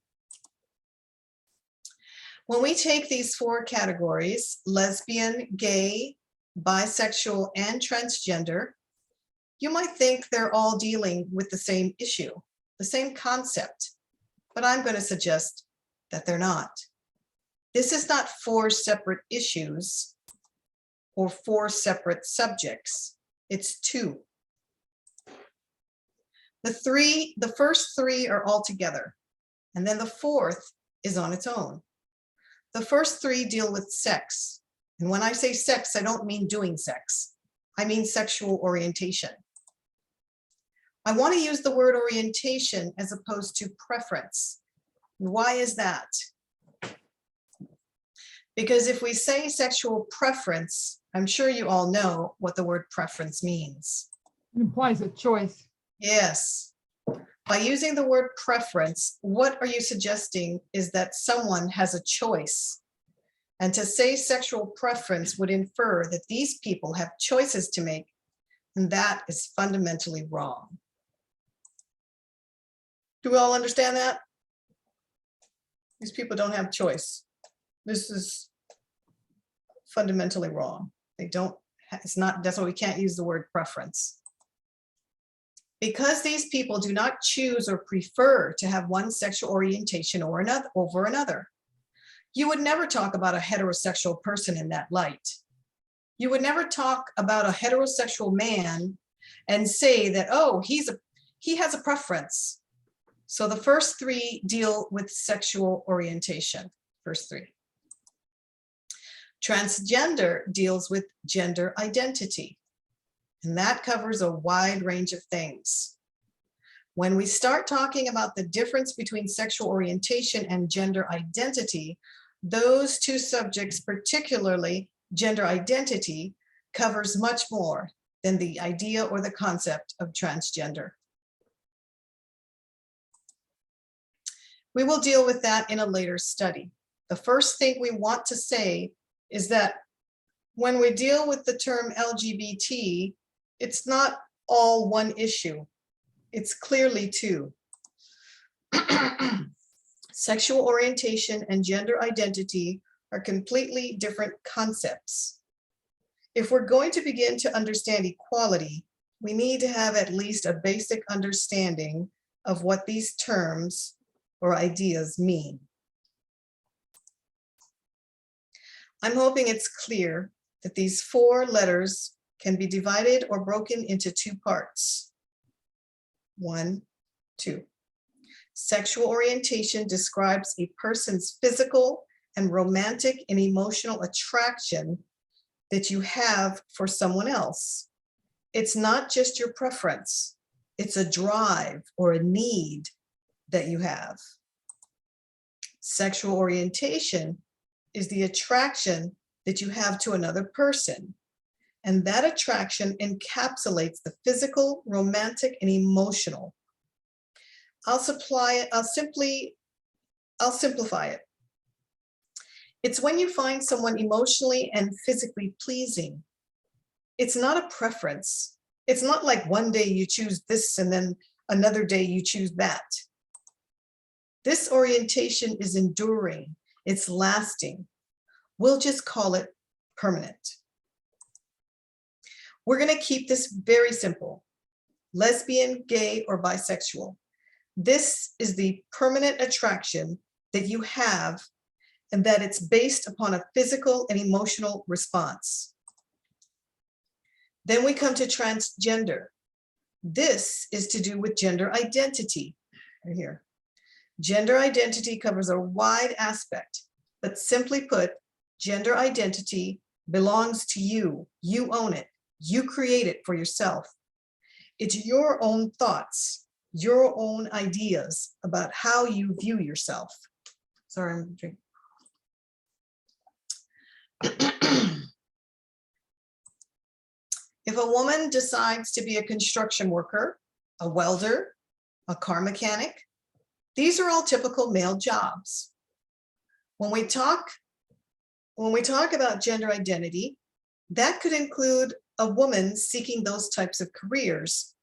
When we take these four categories, lesbian, gay, bisexual, and transgender, you might think they're all dealing with the same issue, the same concept, but I'm going to suggest that they're not. This is not four separate issues or four separate subjects. It's two. The first three are all together, and then the fourth is on its own. The first three deal with sex. And when I say sex, I don't mean doing sex. I mean sexual orientation. I want to use the word orientation as opposed to preference. Why is that? Because if we say sexual preference, I'm sure you all know what the word preference means. It implies a choice. Yes. By using the word preference, what are you suggesting is that someone has a choice. And to say sexual preference would infer that these people have choices to make, and that is fundamentally wrong. Do we all understand that? These people don't have choice. This is fundamentally wrong. They don't, it's not, that's why we can't use the word preference. Because these people do not choose or prefer to have one sexual orientation or another over another. You would never talk about a heterosexual person in that light. You would never talk about a heterosexual man and say that, oh, he has a preference. So the first three deal with sexual orientation, first three. Transgender deals with gender identity, and that covers a wide range of things. When we start talking about the difference between sexual orientation and gender identity, those two subjects, particularly gender identity, covers much more than the idea or the concept of transgender. We will deal with that in a later study. The first thing we want to say is that when we deal with the term LGBT, it's not all one issue. It's clearly two. Sexual orientation and gender identity are completely different concepts. If we're going to begin to understand equality, we need to have at least a basic understanding of what these terms or ideas mean. I'm hoping it's clear that these four letters can be divided or broken into two parts. 1, 2. Sexual orientation describes a person's physical and romantic and emotional attraction that you have for someone else. It's not just your preference, it's a drive or a need that you have. Sexual orientation is the attraction that you have to another person. And that attraction encapsulates the physical, romantic, and emotional. I'll simplify it. It's when you find someone emotionally and physically pleasing. It's not a preference. It's not like one day you choose this and then another day you choose that. This orientation is enduring, it's lasting. We'll just call it permanent. We're going to keep this very simple. Lesbian, gay, or bisexual. This is the permanent attraction that you have, and that it's based upon a physical and emotional response. Then we come to transgender. This is to do with gender identity, right here. Gender identity covers a wide aspect, but simply put, gender identity belongs to you. You own it. You create it for yourself. It's your own thoughts, your own ideas about how you view yourself. Sorry, I'm drinking. If a woman decides to be a construction worker, a welder, a car mechanic, these are all typical male jobs. When we talk about gender identity, that could include a woman seeking those types of careers,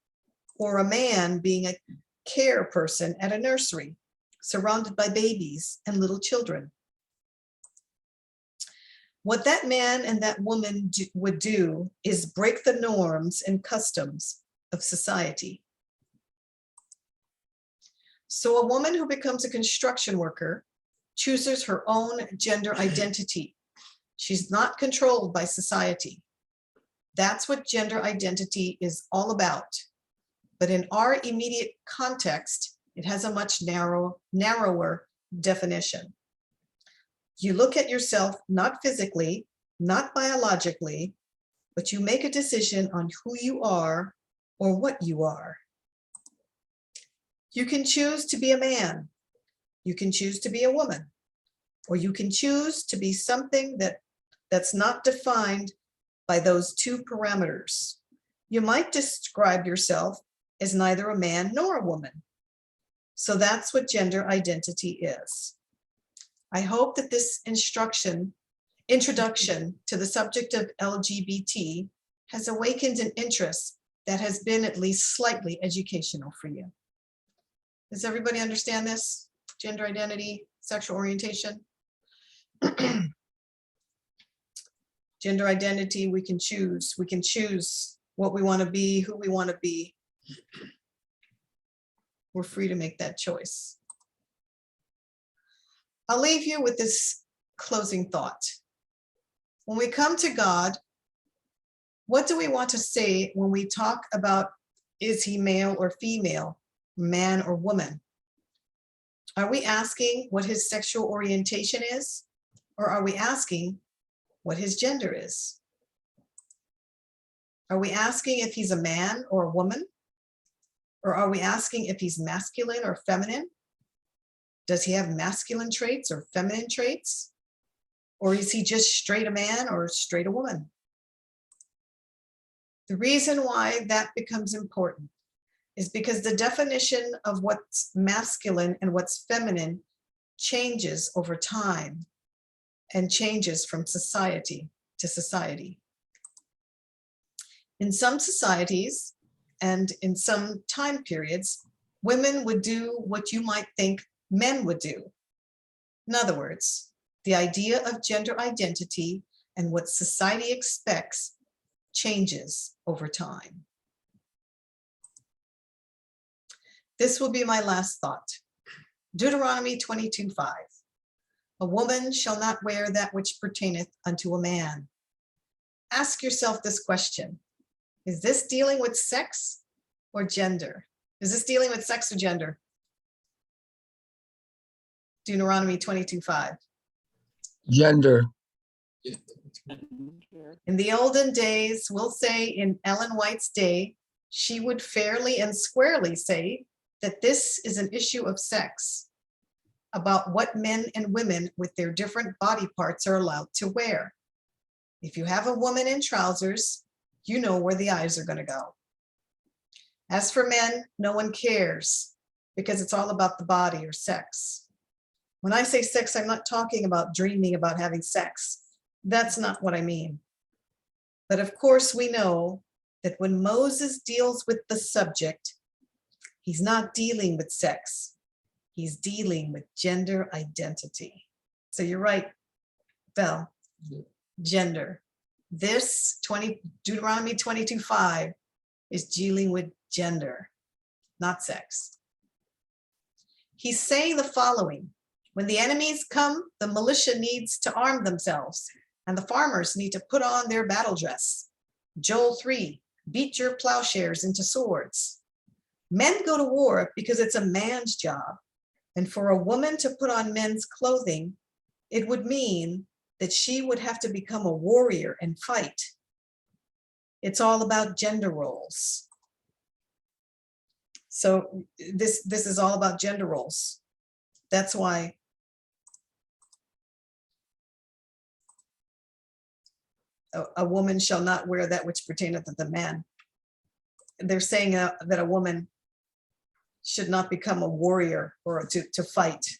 or a man being a care person at a nursery, surrounded by babies and little children. What that man and that woman would do is break the norms and customs of society. So a woman who becomes a construction worker chooses her own gender identity. She's not controlled by society. That's what gender identity is all about. But in our immediate context, it has a much narrower definition. You look at yourself not physically, not biologically, but you make a decision on who you are or what you are. You can choose to be a man. You can choose to be a woman, or you can choose to be something that's not defined by those two parameters. You might describe yourself as neither a man nor a woman. So that's what gender identity is. I hope that this introduction to the subject of LGBT has awakened an interest that has been at least slightly educational for you. Does everybody understand this? Gender identity, sexual orientation? Gender identity, we can choose. We can choose what we want to be, who we want to be. We're free to make that choice. I'll leave you with this closing thought. When we come to God, what do we want to say when we talk about, is he male or female, man or woman? Are we asking what his sexual orientation is? Or are we asking what his gender is? Are we asking if he's a man or a woman? Or are we asking if he's masculine or feminine? Does he have masculine traits or feminine traits? Or is he just straight a man or straight a woman? The reason why that becomes important is because the definition of what's masculine and what's feminine changes over time and changes from society to society. In some societies and in some time periods, women would do what you might think men would do. In other words, the idea of gender identity and what society expects changes over time. This will be my last thought. Deuteronomy 22:5. A woman shall not wear that which pertaineth unto a man. Ask yourself this question. Is this dealing with sex or gender? Is this dealing with sex or gender? Deuteronomy 22:5. Gender. In the olden days, we'll say in Ellen White's day, she would fairly and squarely say that this is an issue of sex, about what men and women with their different body parts are allowed to wear. If you have a woman in trousers, you know where the eyes are going to go. As for men, no one cares because it's all about the body or sex. When I say sex, I'm not talking about dreaming about having sex. That's not what I mean. But of course, we know that when Moses deals with the subject, he's not dealing with sex. He's dealing with gender identity. So you're right, Belle, gender. This Deuteronomy 22:5 is dealing with gender, not sex. He's saying the following: when the enemies come, the militia needs to arm themselves, and the farmers need to put on their battle dress. Joel 3, beat your plowshares into swords. Men go to war because it's a man's job. And for a woman to put on men's clothing, it would mean that she would have to become a warrior and fight. It's all about gender roles. So this is all about gender roles. That's why a woman shall not wear that which pertaineth unto the man. They're saying that a woman should not become a warrior or to fight.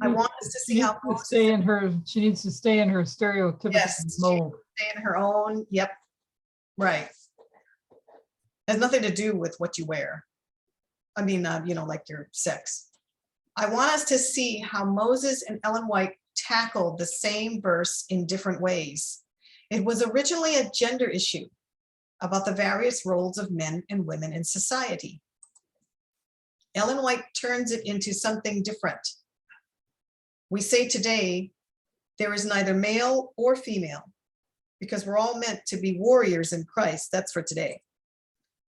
I want us to She see how needs to Moses stay in her, she needs to stay in her stereotypical Yes, mold. stay in her own, yep, right. Has nothing to do with what you wear. I mean, like your sex. I want us to see how Moses and Ellen White tackled the same verse in different ways. It was originally a gender issue about the various roles of men and women in society. Ellen White turns it into something different. We say today, there is neither male or female, because we're all meant to be warriors in Christ. That's for today.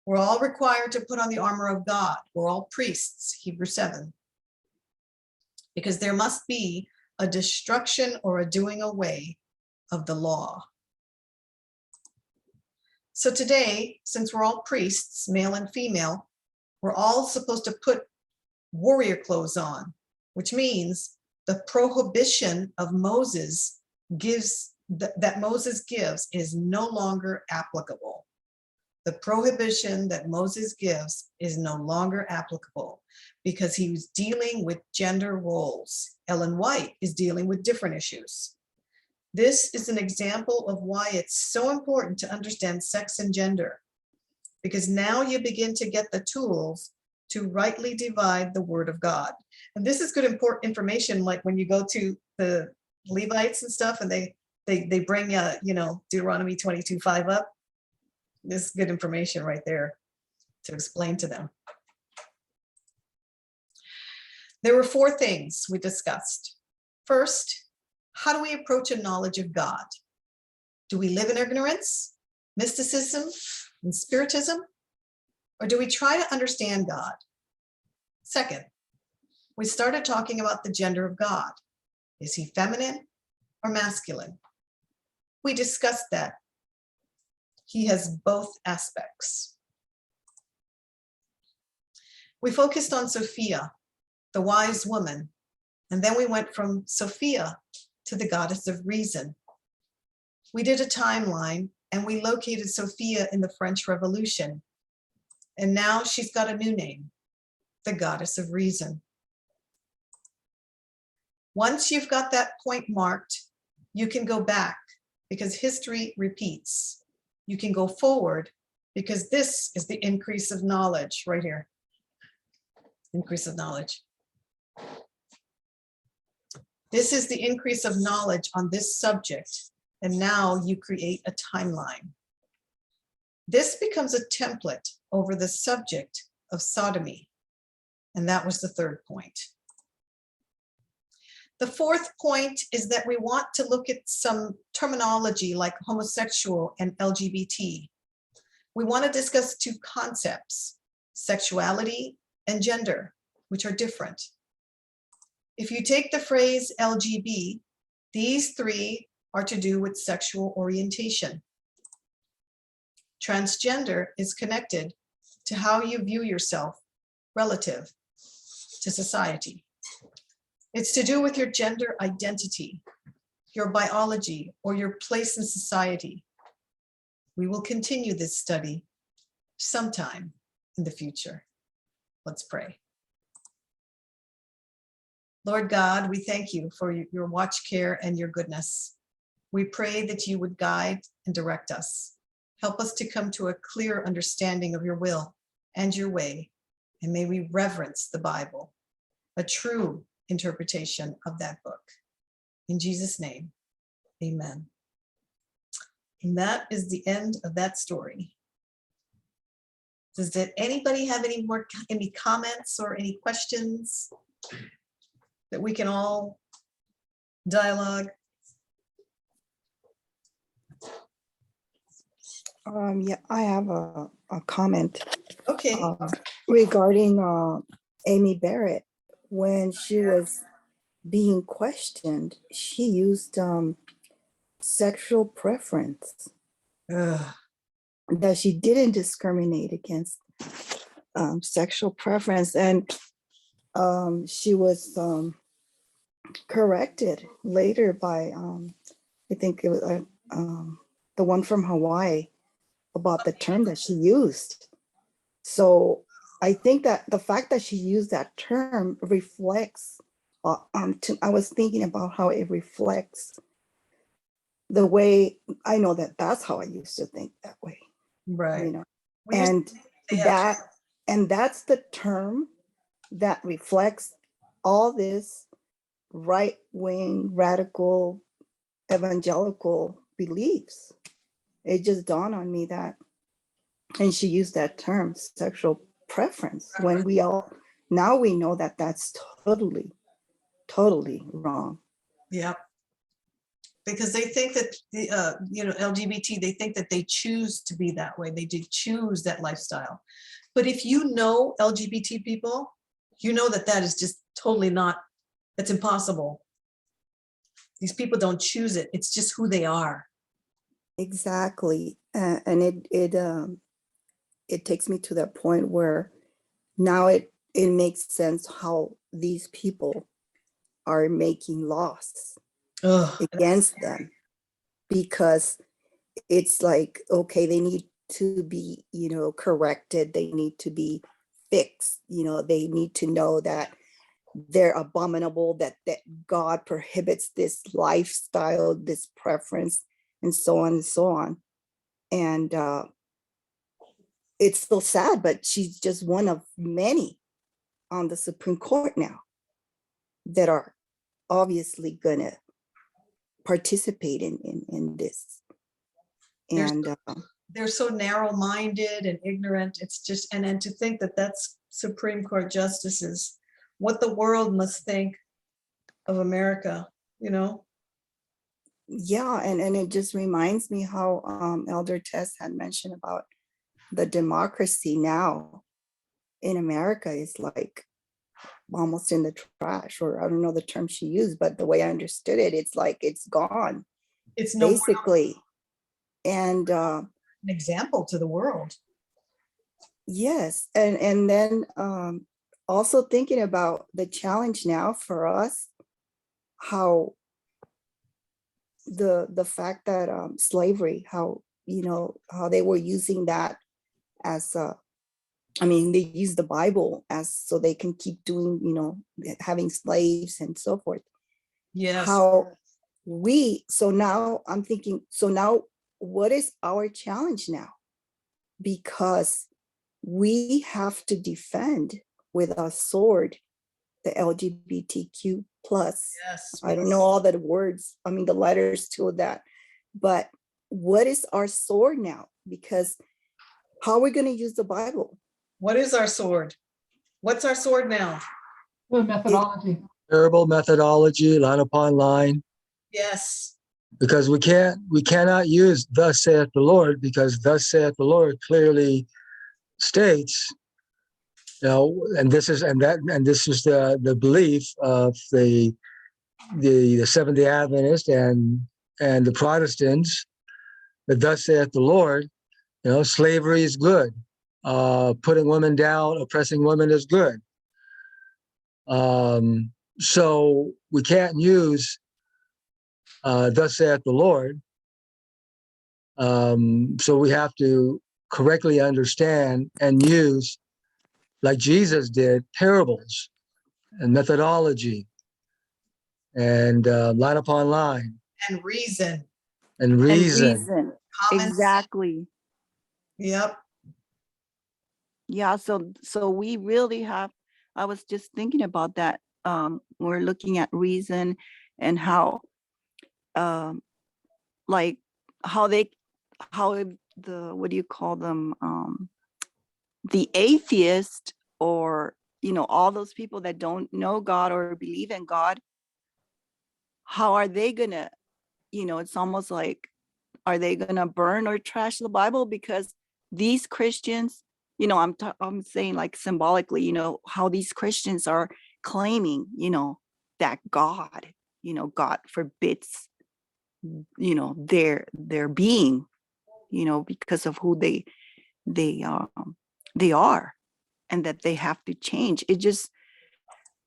We're all required to put on the armor of God. We're all priests, Hebrews 7. Because there must be a destruction or a doing away of the law. So today, since we're all priests, male and female, we're all supposed to put warrior clothes on, which means the prohibition of Moses that Moses gives is no longer applicable. The prohibition that Moses gives is no longer applicable because he was dealing with gender roles. Ellen White is dealing with different issues. This is an example of why it's so important to understand sex and gender, because now you begin to get the tools to rightly divide the word of God. And this is good important information, like when you go to the Levites and stuff and they bring Deuteronomy 22:5 up. This is good information right there to explain to them. There were 4 things we discussed. First, how do we approach a knowledge of God? Do we live in ignorance, mysticism, and spiritism? Or do we try to understand God? Second, we started talking about the gender of God. Is he feminine or masculine? We discussed that. He has both aspects. We focused on Sophia, the wise woman, and then we went from Sophia to the goddess of reason. We did a timeline and we located Sophia in the French Revolution. And now she's got a new name, the goddess of reason. Once you've got that point marked, you can go back because history repeats. You can go forward because this is the increase of knowledge right here. Increase of knowledge. This is the increase of knowledge on this subject. And now you create a timeline. This becomes a template over the subject of sodomy. And that was the 3rd point. The 4th point is that we want to look at some terminology like homosexual and LGBT. We want to discuss 2 concepts, sexuality and gender, which are different. If you take the phrase LGB, these 3 are to do with sexual orientation. Transgender is connected to how you view yourself relative to society. It's to do with your gender identity, your biology, or your place in society. We will continue this study sometime in the future. Let's pray. Lord God, we thank you for your watch care and your goodness. We pray that you would guide and direct us. Help us to come to a clear understanding of your will and your way, and may we reverence the Bible, a true interpretation of that book. In Jesus' name, amen. And that is the end of that story. Does anybody have any comments or any questions that we can all dialogue? Yeah, I have a comment Okay. regarding Amy Barrett. When she was being questioned, she used sexual preference, Ugh. that she didn't discriminate against sexual preference. And she was corrected later by, I think it was the one from Hawaii, about the term that she used. So I think that the fact that she used that term reflects I was thinking about how it reflects the way I know that that's how I used to think that way, Right. you know, We used to and think they have that's the term that reflects all this right-wing radical evangelical beliefs. It just dawned on me that, and she used that term, sexual preference, when now we know that that's totally wrong. Yeah. Because they think that the LGBT, they think that they choose to be that way. They do choose that lifestyle. But if you know LGBT people, you know that that is just totally not, that's impossible. These people don't choose it. It's just who they are. Exactly. And it takes me to that point where now it makes sense how these people are making laws Ugh. against them, because it's like, okay, they need to be, corrected. They need to be fixed. They need to know that they're abominable, that God prohibits this lifestyle, this preference, and so on and so on. And it's so sad, but she's just one of many on the Supreme Court now that are obviously going to participate in this. And They're so narrow-minded and ignorant. It's just, and to think that that's Supreme Court justices, what the world must think of America, yeah, and it just reminds me how Elder Tess had mentioned about the democracy now in America is like almost in the trash, or I don't know the term she used, but the way I understood it, it's like it's gone, It's no more basically. And an example to the world. yes, and then also thinking about the challenge now for us, how the fact that slavery, how how they were using that as they use the Bible as so they can keep doing, having slaves and so forth. Yes. How so now I'm thinking, so now what is our challenge now? Because we have to defend with a sword the LGBTQ plus. Yes. I don't know all the words, the letters to that, but what is our sword now? Because how are we going to use the Bible? What is our sword? What's our sword now? The methodology. Terrible methodology, line upon line, Yes. because we cannot use thus saith the Lord, because thus saith the Lord clearly states, and this is the belief of the Seventh-day Adventist and the Protestants, that thus saith the Lord, slavery is good. Putting women down, oppressing women is good. So we can't use thus saith the Lord. So we have to correctly understand and use, like Jesus did, parables and methodology and line upon line And reason. and reason. Common. Exactly. Yep. Yeah, so we really have, I was just thinking about that. We're looking at reason and how like how the what do you call them, the atheist, or all those people that don't know God or believe in God, how are they gonna, it's almost like, are they gonna burn or trash the Bible? Because these Christians, I'm saying, like, symbolically, how these Christians are claiming, that God, God forbids, their being, because of who they are, and that they have to change. It just,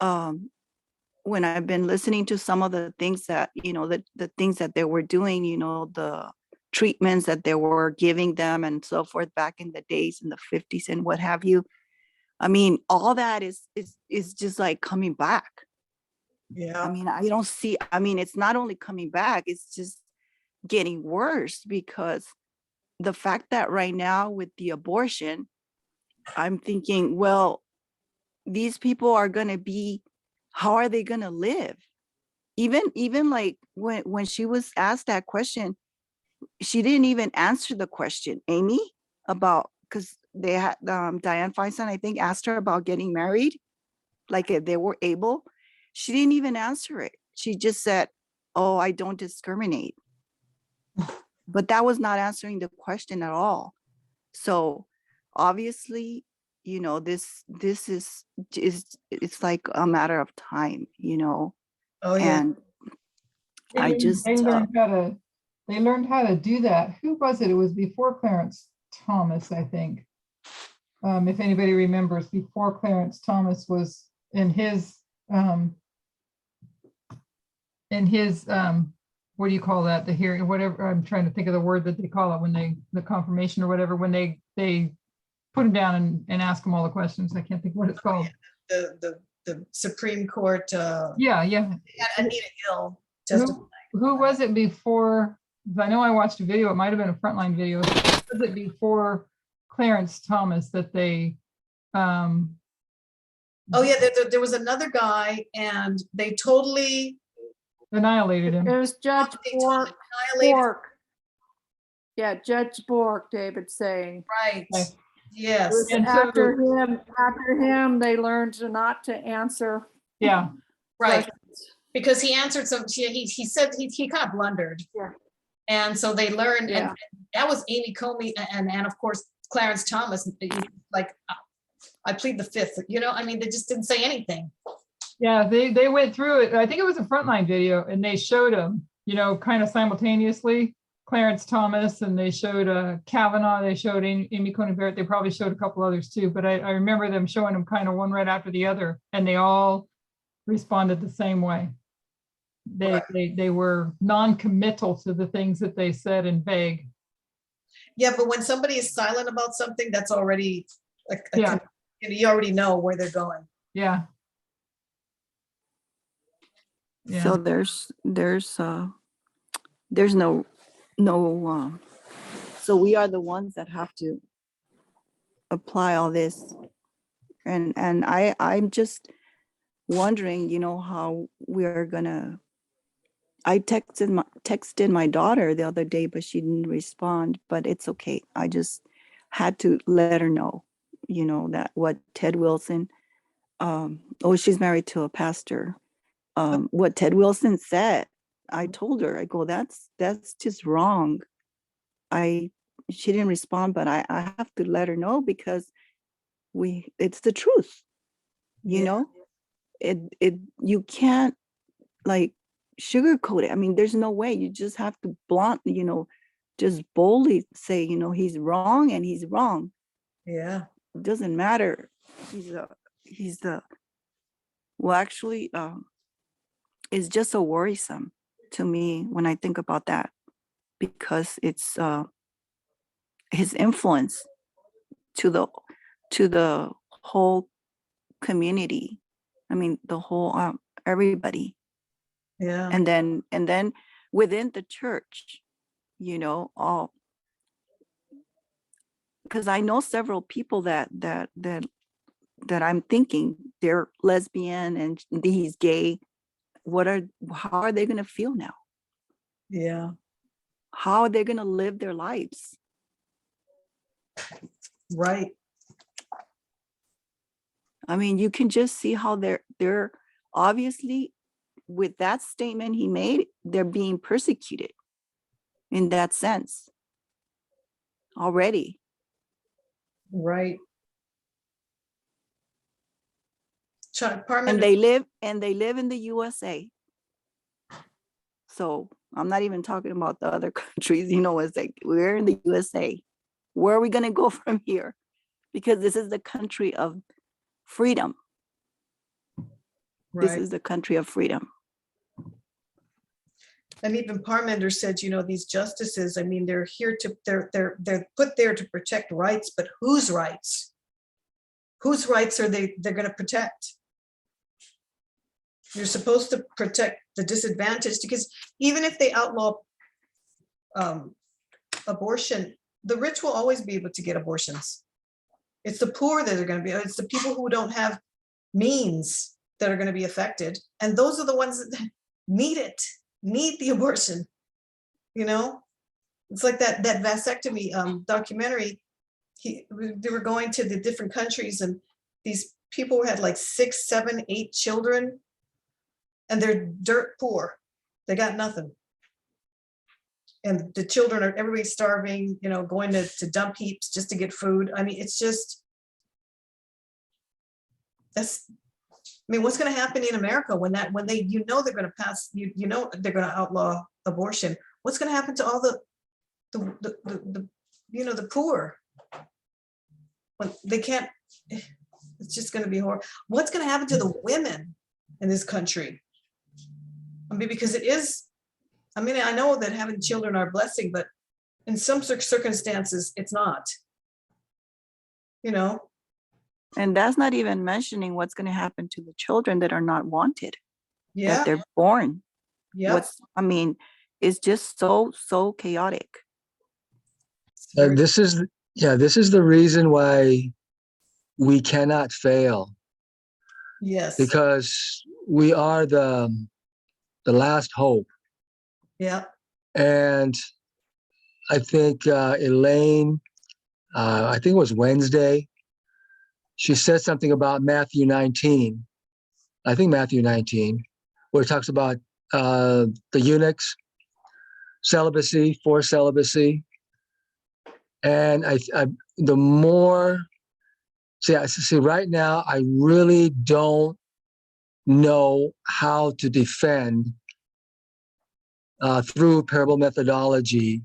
when I've been listening to some of the things that, the things that they were doing, the treatments that they were giving them and so forth back in the days in the 50s and what have you. All that is just like coming back. Yeah. I mean, I don't see, I mean, it's not only coming back, it's just getting worse, because the fact that right now with the abortion, I'm thinking, well, these people are going to be, how are they going to live? Even like when she was asked that question, she didn't even answer the question, Amy, about, because they had Dianne Feinstein, I think, asked her about getting married, like if they were able. She didn't even answer it. She just said, oh, I don't discriminate. But that was not answering the question at all. So obviously, you know, this is it's like a matter of time, you know. Oh, yeah. And I just They learned how to do that. Who was it? It was before Clarence Thomas, I think. If anybody remembers, before Clarence Thomas was in his what do you call that? The hearing, whatever. I'm trying to think of the word that they call it when the confirmation or whatever, when they put him down and ask him all the questions. I can't think what it's called. The Supreme Court, Yeah. had Anita Hill Who, testify. who was it before? 'Cause I know I watched a video. It might have been a Frontline video. Who was it before Clarence Thomas that they? Oh, yeah, there was another guy and they totally, Annihilated him. There's Judge they totally Bork. annihilated. Yeah, Judge Bork, David's saying. Right. Okay. Yes. And so After him, they learned not to answer. Yeah, Right. questions. Because he answered some, he said he kind of blundered. Yeah. And so they learned, Yeah. and that was Amy Comey and of course Clarence Thomas, like, I plead the fifth, you know, I mean, they just didn't say anything. yeah. They went through it. I think it was a Frontline video, and they showed him, you know, kind of simultaneously. Clarence Thomas, and they showed Kavanaugh. They showed Amy Coney Barrett. They probably showed a couple others too, but I remember them showing them kind of one right after the other, and they all responded the same way. They were non-committal to the things that they said and vague. Yeah, but when somebody is silent about something, that's already, Yeah. you already know where they're going. Yeah. Yeah. so there's no so we are the ones that have to apply all this, and I'm just wondering, you know, how we're gonna. I texted my daughter the other day, but she didn't respond, but it's okay. I just had to let her know, you know, that what Ted Wilson, she's married to a pastor, what Ted Wilson said. I told her, I go, that's just wrong. She didn't respond, but I have to let her know, because it's the truth, you Yeah. know. You can't like sugarcoat it. I mean, there's no way. You just have to blunt, you know, just boldly say, you know, he's wrong and he's wrong. Yeah. It doesn't matter. Well, actually, it's just so worrisome to me when I think about that, because it's his influence to the whole community. I mean, the whole everybody. Yeah. And then within the church, you know, all, because I know several people that I'm thinking they're lesbian and he's gay. How are they going to feel now? Yeah. How are they going to live their lives? Right. I mean, you can just see how they're obviously, with that statement he made, they're being persecuted in that sense already. Right. And they live in the USA. So I'm not even talking about the other countries, you know. It's like, we're in the USA. Where are we going to go from here? Because this is the country of freedom. This Right. is the country of freedom. And even Parmenter said, you know, these justices, I mean, they're put there to protect rights, but whose rights? Whose rights are they're going to protect? You're supposed to protect the disadvantaged, because even if they outlaw abortion, the rich will always be able to get abortions. It's the poor that are going to be, it's the people who don't have means that are going to be affected. And those are the ones that need it, need the abortion. You know, it's like that vasectomy documentary. They were going to the different countries, and these people had like 6, 7, 8 children, and they're dirt poor. They got nothing. And the children are, everybody's starving, you know, going to dump heaps just to get food. I mean, it's just, I mean, what's going to happen in America when they, you know, they're going to pass, you know, they're going to outlaw abortion. What's going to happen to all the you know, the poor? When they can't, it's just going to be horrible. What's going to happen to the women in this country? I mean, because it is, I mean, I know that having children are a blessing, but in some circumstances, it's not. You know? And that's not even mentioning what's going to happen to the children that are not wanted, that Yeah. they're born. Yeah. I mean, it's just so chaotic. And this is the reason why we cannot fail, Yes. because we are the last hope. Yeah. And I think Elaine, I think it was Wednesday, she said something about Matthew 19. I think Matthew 19, where it talks about the eunuchs, celibacy, forced celibacy. And the more, see, right now, I really don't know how to defend through parable methodology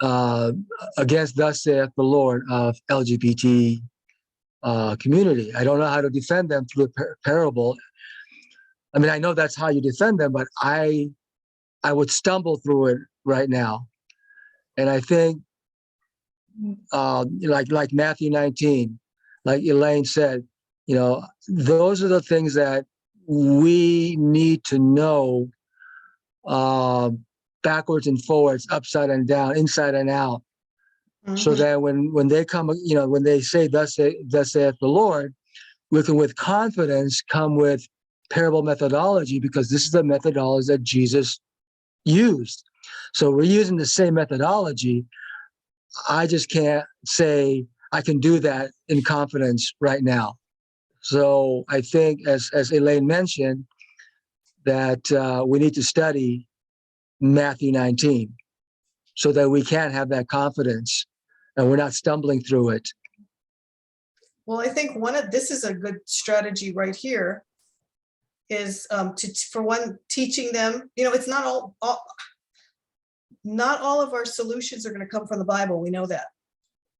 against thus saith the Lord of LGBT community. I don't know how to defend them through a parable. I mean, I know that's how you defend them, but I would stumble through it right now. And I think, like Matthew 19, like Elaine said, you know, those are the things that we need to know backwards and forwards, upside and down, inside and out. So Mhm. that when they come, you know, when they say thus saith the Lord, we can with confidence come with parable methodology, because this is the methodology that Jesus used. So we're using the same methodology. I just can't say I can do that in confidence right now. So I think, as Elaine mentioned, that we need to study Matthew 19 so that we can have that confidence and we're not stumbling through it. Well, I think this is a good strategy right here, is for one, teaching them, you know, it's not not all of our solutions are going to come from the Bible. We know that.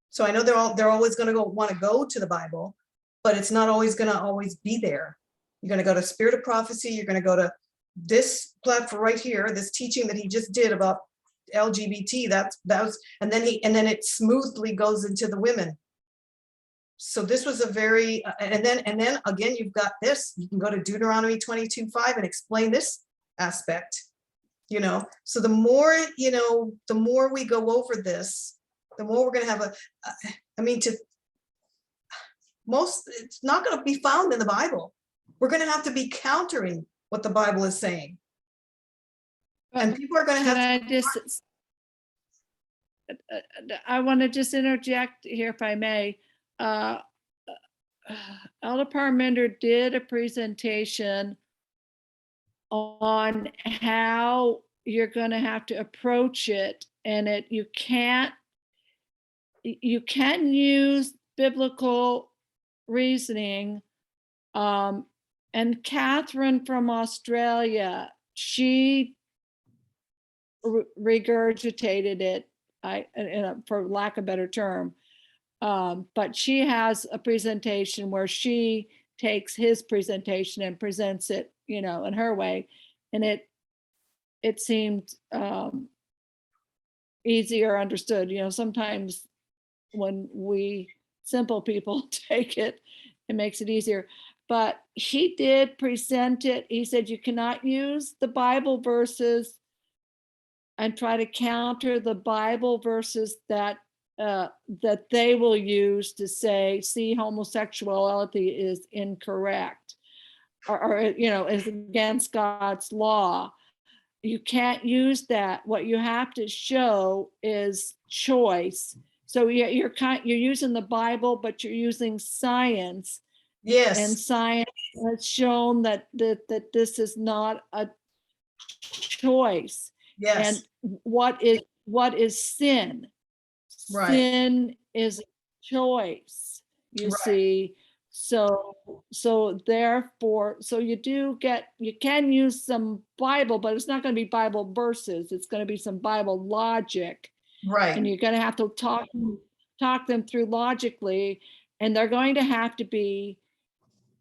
So I know they're always going to want to go to the Bible, but it's not always going to always be there. You're going to go to Spirit of Prophecy. You're going to go to this platform right here, this teaching that he just did about LGBT. That was, and then it smoothly goes into the women. So this was a very, and then again, you've got this, you can go to Deuteronomy 22:5 and explain this aspect, you know. So the more, you know, the more we go over this, the more we're going to have it's not going to be found in the Bible. We're going to have to be countering what the Bible is saying. And people are going to have I want to just interject here, if I may. Elder Parmenter did a presentation on how you're going to have to approach it, and you can use biblical reasoning. And Catherine from Australia, she regurgitated it, for lack of a better term. But she has a presentation where she takes his presentation and presents it, you know, in her way. And it seemed easier understood. You know, sometimes when we simple people take it, it makes it easier. but he did present it. He said you cannot use the Bible verses and try to counter the Bible verses that that they will use to say, see, homosexuality is incorrect, or is against God's law. You can't use that. What you have to show is choice. So you're using the Bible, but you're using science, and Yes, science has shown that this is not a choice. yes, And what is sin? Right. Sin is a choice, you Right. see. So therefore, you can use some Bible, but it's not going to be Bible verses. It's going to be some Bible logic, and right, you're going to have to talk them through logically, and they're going to have to be,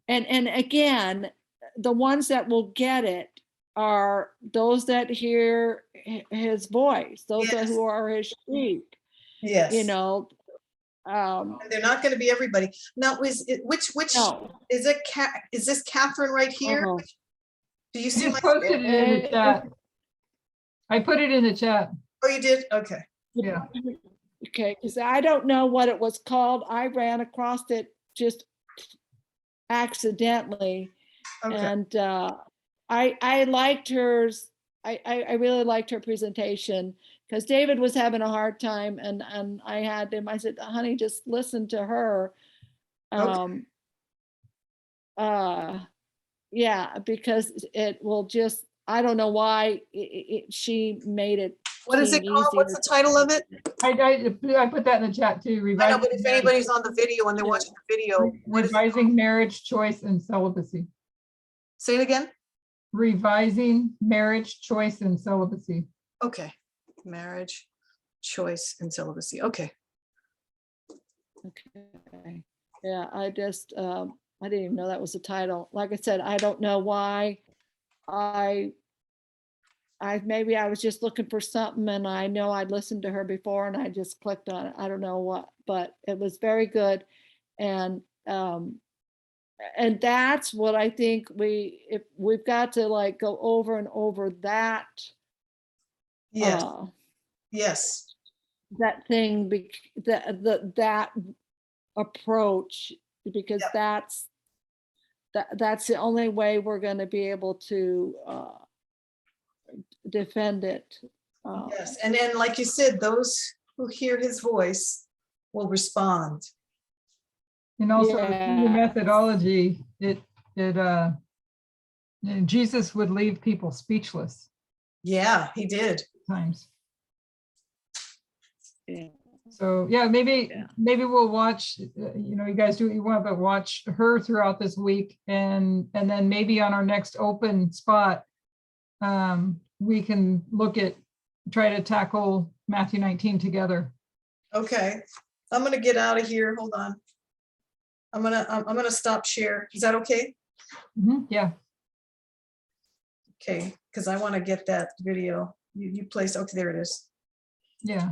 and again, the ones that will get it are those that hear his voice, those Yes. who are his sheep, yes. And They're not going to be everybody. Now, which no. is it? Is this Catherine right here? Uh-huh. Do you I see my? just posted it in the chat. I put it in the chat. Oh, you did? Okay. Yeah. Okay, because I don't know what it was called. I ran across it just accidentally, Okay. and I liked hers. I really liked her presentation, because David was having a hard time, and I had him. I said, "Honey, just listen to her." Okay. Yeah, because it will just. I don't know why she made it. What is it seem called? What's easier. the title of it? I put that in the chat too. I know, but if anybody's on the video and they're Yeah. watching the video, what is it? Revising marriage, choice, and celibacy. Say it again? Revising marriage, choice, and celibacy. Okay. Marriage, choice, and celibacy. Okay. Okay. Yeah, I just, I didn't even know that was the title. Like I said, I don't know why maybe I was just looking for something, and I know I'd listened to her before and I just clicked on it. I don't know what, but it was very good. And that's what I think if we've got to like go over and over that, Yes. Yes. that thing, that approach, because Yep. that's the only way we're going to be able to defend it. Yes. And then, like you said, those who hear his voice will respond. And also in the Yeah. methodology, Jesus would leave people speechless Yeah, he did. at times. Yeah. So yeah, maybe Yeah. we'll watch, you guys do what you want, but watch her throughout this week. And then maybe on our next open spot, we can try to tackle Matthew 19 together. Okay. I'm going to get out of here. Hold on. I'm going to stop share. Is that okay? Yeah. Okay. Because I want to get that video. You placed, okay, there it is. Yeah.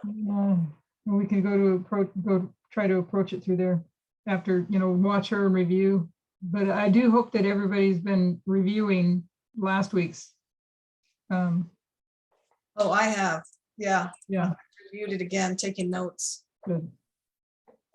We can go try to approach it through there after, watch her and review. But I do hope that everybody's been reviewing last week's. Oh, I have. Yeah. Yeah, I reviewed it again, taking notes. good.